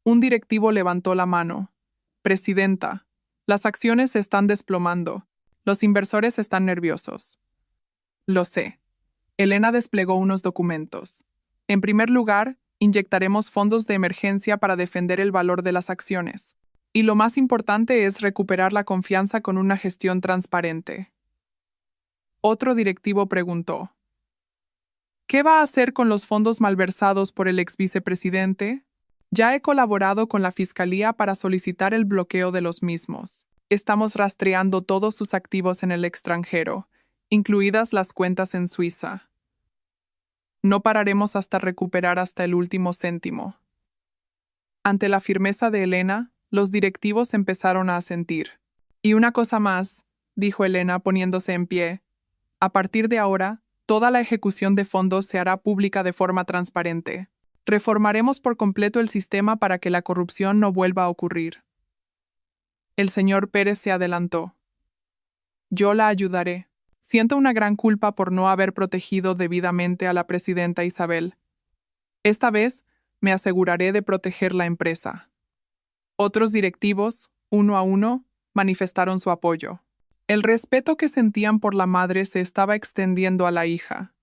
Un directivo levantó la mano. Presidenta, las acciones se están desplomando. Los inversores están nerviosos. Lo sé. Elena desplegó unos documentos. En primer lugar, inyectaremos fondos de emergencia para defender el valor de las acciones. Y lo más importante es recuperar la confianza con una gestión transparente. Otro directivo preguntó: ¿qué va a hacer con los fondos malversados por el ex vicepresidente? Ya he colaborado con la Fiscalía para solicitar el bloqueo de los mismos. Estamos rastreando todos sus activos en el extranjero, incluidas las cuentas en Suiza. No pararemos hasta recuperar hasta el último céntimo. Ante la firmeza de Elena, los directivos empezaron a asentir. Y una cosa más, dijo Elena poniéndose en pie. A partir de ahora, toda la ejecución de fondos se hará pública de forma transparente. Reformaremos por completo el sistema para que la corrupción no vuelva a ocurrir. El señor Pérez se adelantó. Yo la ayudaré. Siento una gran culpa por no haber protegido debidamente a la presidenta Isabel. Esta vez, me aseguraré de proteger la empresa. Otros directivos, uno a uno, manifestaron su apoyo. El respeto que sentían por la madre se estaba extendiendo a la hija.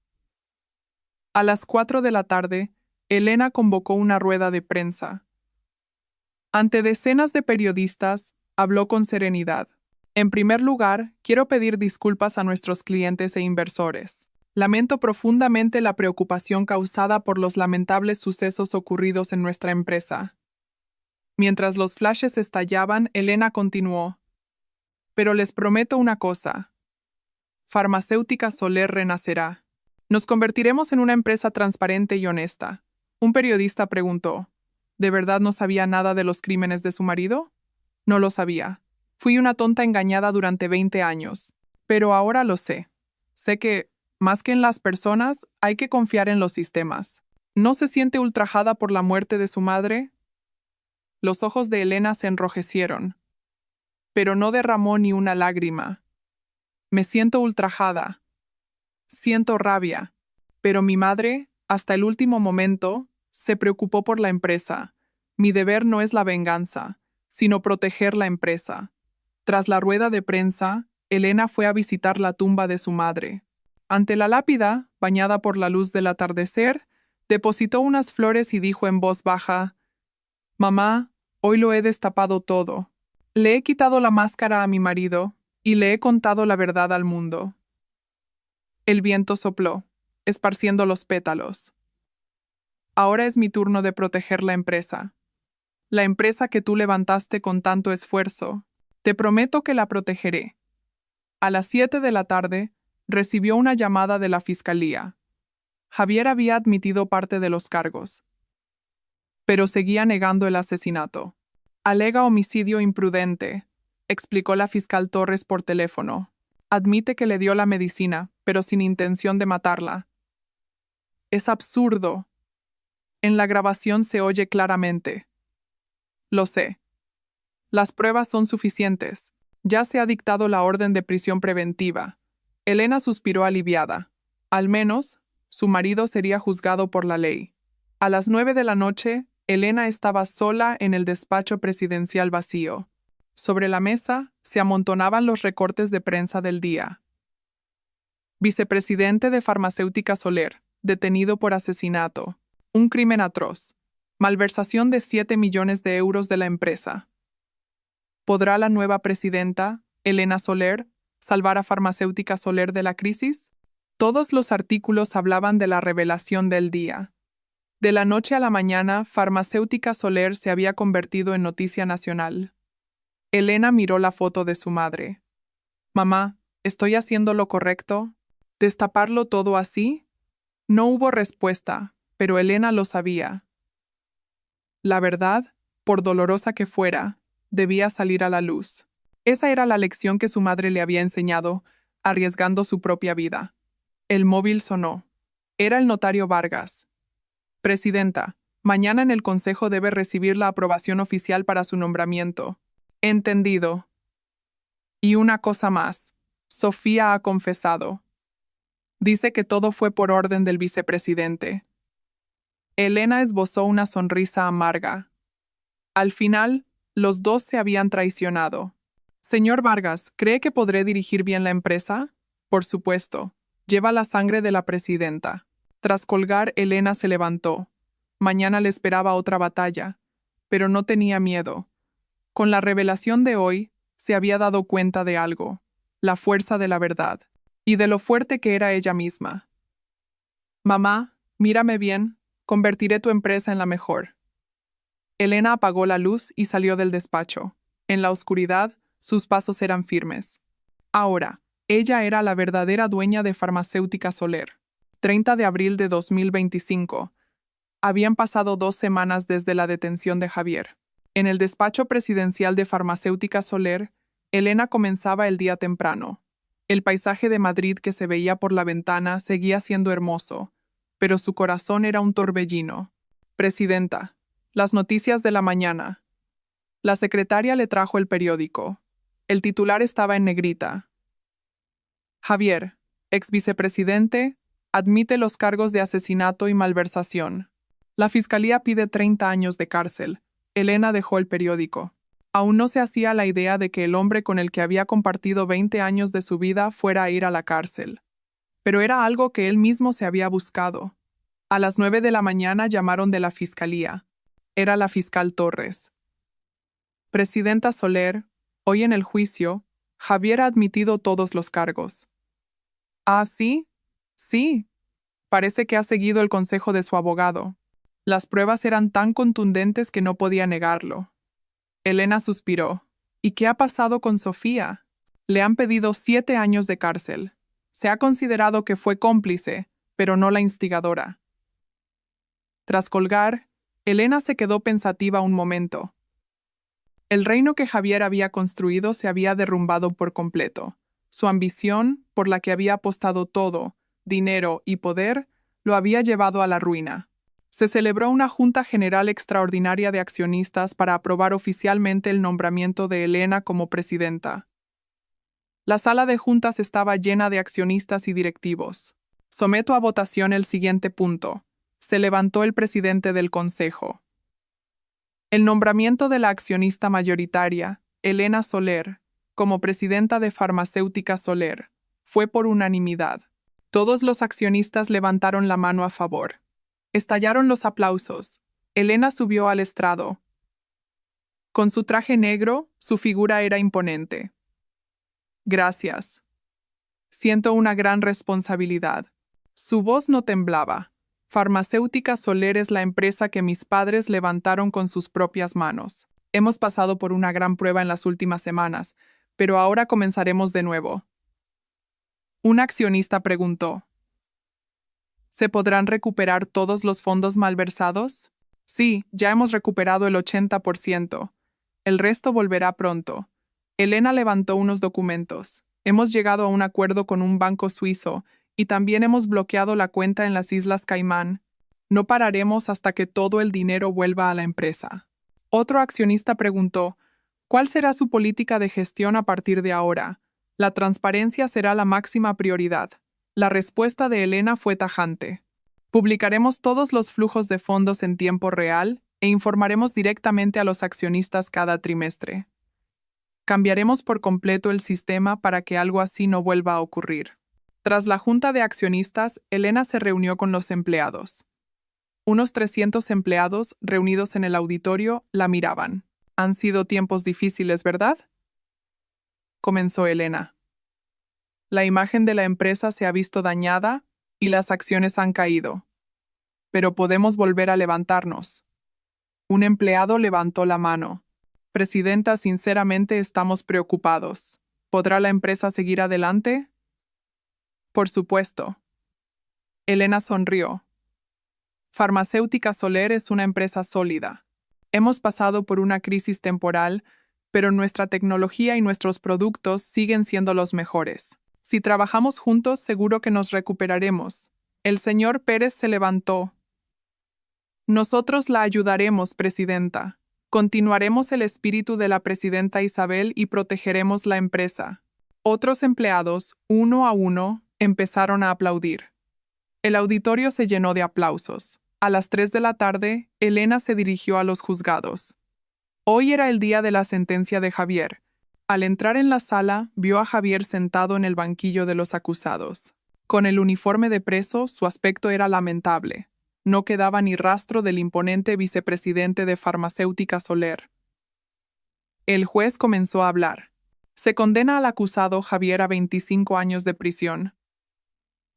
A las 4 de la tarde, Elena convocó una rueda de prensa. Ante decenas de periodistas, Habló con serenidad. En primer lugar, quiero pedir disculpas a nuestros clientes e inversores. Lamento profundamente la preocupación causada por los lamentables sucesos ocurridos en nuestra empresa. Mientras los flashes estallaban, Elena continuó. Pero les prometo una cosa. Farmacéutica Soler renacerá. Nos convertiremos en una empresa transparente y honesta. Un periodista preguntó, ¿de verdad no sabía nada de los crímenes de su marido? No lo sabía. Fui una tonta engañada durante 20 años. Pero ahora lo sé. Sé que, más que en las personas, hay que confiar en los sistemas. ¿No se siente ultrajada por la muerte de su madre? Los ojos de Elena se enrojecieron, pero no derramó ni una lágrima. Me siento ultrajada. Siento rabia. Pero mi madre, hasta el último momento, se preocupó por la empresa. Mi deber no es la venganza, sino proteger la empresa. Tras la rueda de prensa, Elena fue a visitar la tumba de su madre. Ante la lápida, bañada por la luz del atardecer, depositó unas flores y dijo en voz baja, «Mamá, hoy lo he destapado todo. Le he quitado la máscara a mi marido y le he contado la verdad al mundo». El viento sopló, esparciendo los pétalos. Ahora es mi turno de proteger la empresa. La empresa que tú levantaste con tanto esfuerzo. Te prometo que la protegeré. A las 7 de la tarde, recibió una llamada de la fiscalía. Javier había admitido parte de los cargos, pero seguía negando el asesinato. Alega homicidio imprudente, explicó la fiscal Torres por teléfono. Admite que le dio la medicina, pero sin intención de matarla. Es absurdo. En la grabación se oye claramente. Lo sé. Las pruebas son suficientes. Ya se ha dictado la orden de prisión preventiva. Elena suspiró aliviada. Al menos, su marido sería juzgado por la ley. A las 9 de la noche, Elena estaba sola en el despacho presidencial vacío. Sobre la mesa se amontonaban los recortes de prensa del día. Vicepresidente de Farmacéutica Soler, detenido por asesinato. Un crimen atroz. Malversación de 7 millones de euros de la empresa. ¿Podrá la nueva presidenta, Elena Soler, salvar a Farmacéutica Soler de la crisis? Todos los artículos hablaban de la revelación del día. De la noche a la mañana, Farmacéutica Soler se había convertido en noticia nacional. Elena miró la foto de su madre. «Mamá, ¿estoy haciendo lo correcto? ¿Destaparlo todo así?» No hubo respuesta, pero Elena lo sabía. La verdad, por dolorosa que fuera, debía salir a la luz. Esa era la lección que su madre le había enseñado, arriesgando su propia vida. El móvil sonó. Era el notario Vargas. «Presidenta, mañana en el Consejo debe recibir la aprobación oficial para su nombramiento». «Entendido». Y una cosa más. Sofía ha confesado. Dice que todo fue por orden del vicepresidente. Elena esbozó una sonrisa amarga. Al final, los dos se habían traicionado. «Señor Vargas, ¿cree que podré dirigir bien la empresa?» «Por supuesto. Lleva la sangre de la presidenta». Tras colgar, Elena se levantó. Mañana le esperaba otra batalla, pero no tenía miedo. Con la revelación de hoy, se había dado cuenta de algo, la fuerza de la verdad, y de lo fuerte que era ella misma. «Mamá, mírame bien, convertiré tu empresa en la mejor». Elena apagó la luz y salió del despacho. En la oscuridad, sus pasos eran firmes. Ahora, ella era la verdadera dueña de Farmacéutica Soler. 30 de abril de 2025. Habían pasado 2 semanas desde la detención de Javier. En el despacho presidencial de Farmacéutica Soler, Elena comenzaba el día temprano. El paisaje de Madrid que se veía por la ventana seguía siendo hermoso, pero su corazón era un torbellino. «Presidenta, las noticias de la mañana». La secretaria le trajo el periódico. El titular estaba en negrita. «Javier, ex vicepresidente, admite los cargos de asesinato y malversación. La fiscalía pide 30 años de cárcel». Elena dejó el periódico. Aún no se hacía la idea de que el hombre con el que había compartido 20 años de su vida fuera a ir a la cárcel. Pero era algo que él mismo se había buscado. A las 9 de la mañana llamaron de la fiscalía. Era la fiscal Torres. «Presidenta Soler, Hoy en el juicio, Javier ha admitido todos los cargos. ¿Ah, sí? Sí. Parece que ha seguido el consejo de su abogado. Las pruebas eran tan contundentes que no podía negarlo. Elena suspiró. ¿Y qué ha pasado con Sofía? Le han pedido 7 años de cárcel. Se ha considerado que fue cómplice, pero no la instigadora. Tras colgar, Elena se quedó pensativa un momento. El reino que Javier había construido se había derrumbado por completo. Su ambición, por la que había apostado todo, dinero y poder, lo había llevado a la ruina. Se celebró una Junta General Extraordinaria de Accionistas para aprobar oficialmente el nombramiento de Elena como presidenta. La sala de juntas estaba llena de accionistas y directivos. Someto a votación el siguiente punto. Se levantó el presidente del consejo. El nombramiento de la accionista mayoritaria, Elena Soler, como presidenta de Farmacéutica Soler, fue por unanimidad. Todos los accionistas levantaron la mano a favor. Estallaron los aplausos. Elena subió al estrado. Con su traje negro, su figura era imponente. Gracias. Siento una gran responsabilidad. Su voz no temblaba. Farmacéutica Soler es la empresa que mis padres levantaron con sus propias manos. Hemos pasado por una gran prueba en las últimas semanas, pero ahora comenzaremos de nuevo. Un accionista preguntó: ¿se podrán recuperar todos los fondos malversados? Sí, ya hemos recuperado el 80%. El resto volverá pronto. Elena levantó unos documentos. Hemos llegado a un acuerdo con un banco suizo y también hemos bloqueado la cuenta en las Islas Caimán. No pararemos hasta que todo el dinero vuelva a la empresa. Otro accionista preguntó: ¿cuál será su política de gestión a partir de ahora? La transparencia será la máxima prioridad. La respuesta de Elena fue tajante. Publicaremos todos los flujos de fondos en tiempo real e informaremos directamente a los accionistas cada trimestre. Cambiaremos por completo el sistema para que algo así no vuelva a ocurrir. Tras la junta de accionistas, Elena se reunió con los empleados. Unos 300 empleados, reunidos en el auditorio, la miraban. Han sido tiempos difíciles, ¿verdad? Comenzó Elena. La imagen de la empresa se ha visto dañada y las acciones han caído. Pero podemos volver a levantarnos. Un empleado levantó la mano. Presidenta, sinceramente estamos preocupados. ¿Podrá la empresa seguir adelante? Por supuesto. Elena sonrió. Farmacéutica Soler es una empresa sólida. Hemos pasado por una crisis temporal, pero nuestra tecnología y nuestros productos siguen siendo los mejores. Si trabajamos juntos, seguro que nos recuperaremos. El señor Pérez se levantó. Nosotros la ayudaremos, presidenta. Continuaremos el espíritu de la presidenta Isabel y protegeremos la empresa. Otros empleados, uno a uno, empezaron a aplaudir. El auditorio se llenó de aplausos. A las 3 de la tarde, Elena se dirigió a los juzgados. Hoy era el día de la sentencia de Javier. Al entrar en la sala, vio a Javier sentado en el banquillo de los acusados. Con el uniforme de preso, su aspecto era lamentable. No quedaba ni rastro del imponente vicepresidente de Farmacéutica Soler. El juez comenzó a hablar. Se condena al acusado Javier a 25 años de prisión.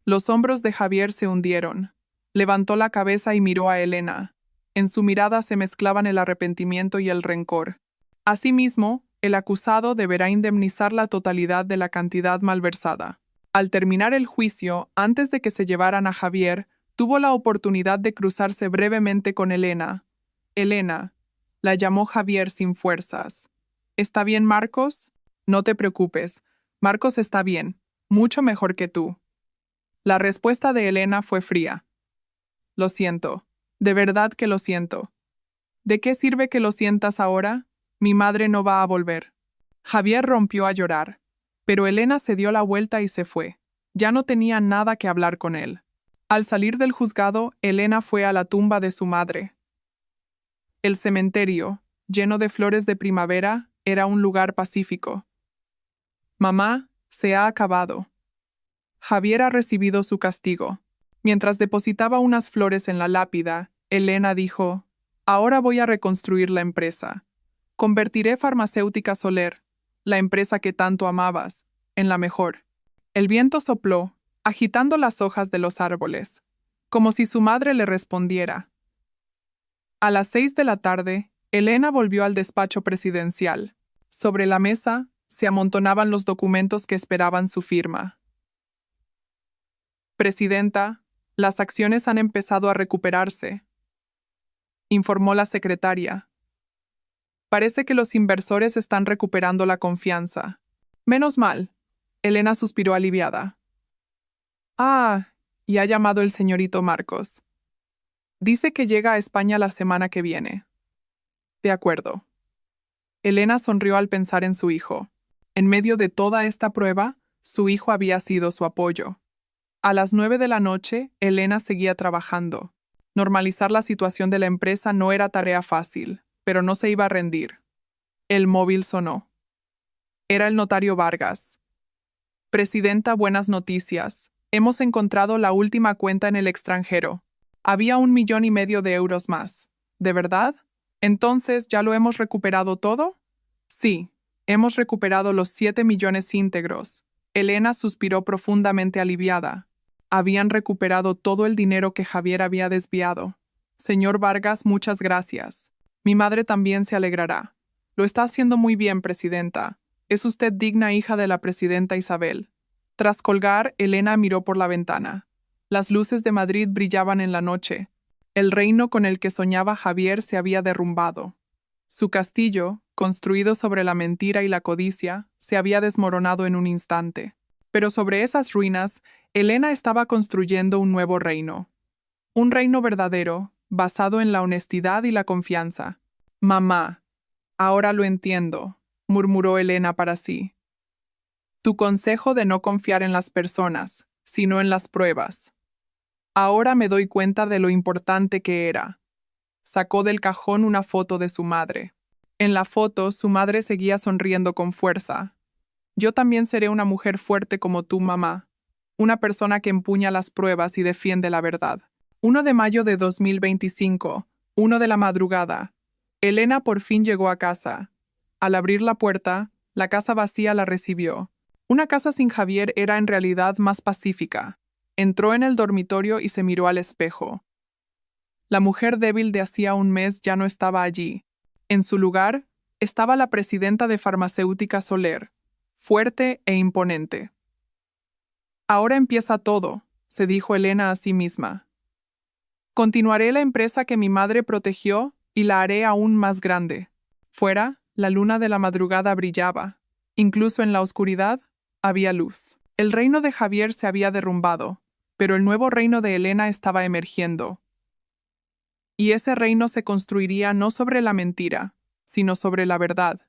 Los hombros de Javier se hundieron. Levantó la cabeza y miró a Elena. En su mirada se mezclaban el arrepentimiento y el rencor. Asimismo, el acusado deberá indemnizar la totalidad de la cantidad malversada. Al terminar el juicio, antes de que se llevaran a Javier, tuvo la oportunidad de cruzarse brevemente con Elena. Elena, la llamó Javier sin fuerzas. ¿Está bien, Marcos? No te preocupes. Marcos está bien, mucho mejor que tú. La respuesta de Elena fue fría. Lo siento, de verdad que lo siento. ¿De qué sirve que lo sientas ahora? Mi madre no va a volver. Javier rompió a llorar, pero Elena se dio la vuelta y se fue. Ya no tenía nada que hablar con él. Al salir del juzgado, Elena fue a la tumba de su madre. El cementerio, lleno de flores de primavera, era un lugar pacífico. Mamá, se ha acabado. Javier ha recibido su castigo. Mientras depositaba unas flores en la lápida, Elena dijo: ahora voy a reconstruir la empresa. Convertiré Farmacéutica Soler. la empresa que tanto amabas, en la mejor. El viento sopló, agitando las hojas de los árboles, como si su madre le respondiera. A las 6 de la tarde, Elena volvió al despacho presidencial. Sobre la mesa se amontonaban los documentos que esperaban su firma. Presidenta, las acciones han empezado a recuperarse, informó la secretaria. Parece que los inversores están recuperando la confianza. Menos mal. Elena suspiró aliviada. Ah, y ha llamado el señorito Marcos. Dice que llega a España la semana que viene. De acuerdo. Elena sonrió al pensar en su hijo. En medio de toda esta prueba, su hijo había sido su apoyo. A las 9 de la noche, Elena seguía trabajando. Normalizar la situación de la empresa no era tarea fácil, pero no se iba a rendir. El móvil sonó. Era el notario Vargas. Presidenta, buenas noticias. Hemos encontrado la última cuenta en el extranjero. Había 1,5 millones de euros más. ¿De verdad? Entonces, ¿ya lo hemos recuperado todo? Sí, hemos recuperado los 7 millones íntegros. Elena suspiró profundamente aliviada. Habían recuperado todo el dinero que Javier había desviado. Señor Vargas, muchas gracias. Mi madre también se alegrará. Lo está haciendo muy bien, presidenta. Es usted digna hija de la presidenta Isabel. Tras colgar, Elena miró por la ventana. Las luces de Madrid brillaban en la noche. El reino con el que soñaba Javier se había derrumbado. Su castillo, construido sobre la mentira y la codicia, se había desmoronado en un instante. Pero sobre esas ruinas, Elena estaba construyendo un nuevo reino. Un reino verdadero, basado en la honestidad y la confianza. Mamá, ahora lo entiendo, murmuró Elena para sí. Tu consejo de no confiar en las personas, sino en las pruebas. Ahora me doy cuenta de lo importante que era. Sacó del cajón una foto de su madre. En la foto, su madre seguía sonriendo con fuerza. Yo también seré una mujer fuerte como tú, mamá. Una persona que empuña las pruebas y defiende la verdad. 1 de mayo de 2025, 1 de la madrugada. Elena por fin llegó a casa. Al abrir la puerta, la casa vacía la recibió. Una casa sin Javier era en realidad más pacífica. Entró en el dormitorio y se miró al espejo. La mujer débil de hacía un mes ya no estaba allí. En su lugar, estaba la presidenta de Farmacéutica Soler, fuerte e imponente. Ahora empieza todo, se dijo Elena a sí misma. Continuaré la empresa que mi madre protegió y la haré aún más grande. Fuera, la luna de la madrugada brillaba. Incluso en la oscuridad, había luz. El reino de Javier se había derrumbado, pero el nuevo reino de Elena estaba emergiendo. Y ese reino se construiría no sobre la mentira, sino sobre la verdad.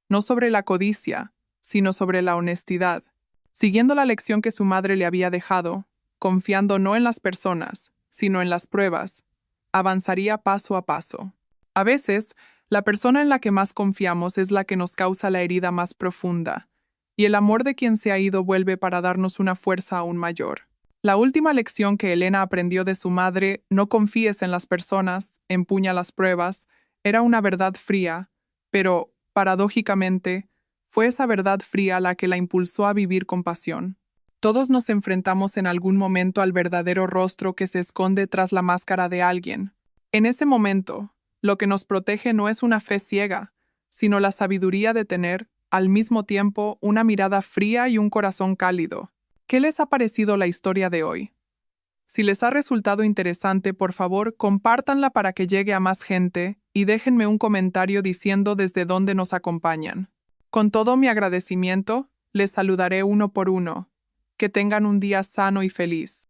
No sobre la codicia, sino sobre la honestidad. Siguiendo la lección que su madre le había dejado, confiando no en las personas, sino en las pruebas, avanzaría paso a paso. A veces, la persona en la que más confiamos es la que nos causa la herida más profunda, y el amor de quien se ha ido vuelve para darnos una fuerza aún mayor. La última lección que Elena aprendió de su madre, no confíes en las personas, empuña las pruebas, era una verdad fría, pero, paradójicamente, fue esa verdad fría la que la impulsó a vivir con pasión. Todos nos enfrentamos en algún momento al verdadero rostro que se esconde tras la máscara de alguien. En ese momento, lo que nos protege no es una fe ciega, sino la sabiduría de tener, al mismo tiempo, una mirada fría y un corazón cálido. ¿Qué les ha parecido la historia de hoy? Si les ha resultado interesante, por favor, compártanla para que llegue a más gente y déjenme un comentario diciendo desde dónde nos acompañan. Con todo mi agradecimiento, les saludaré uno por uno. Que tengan un día sano y feliz.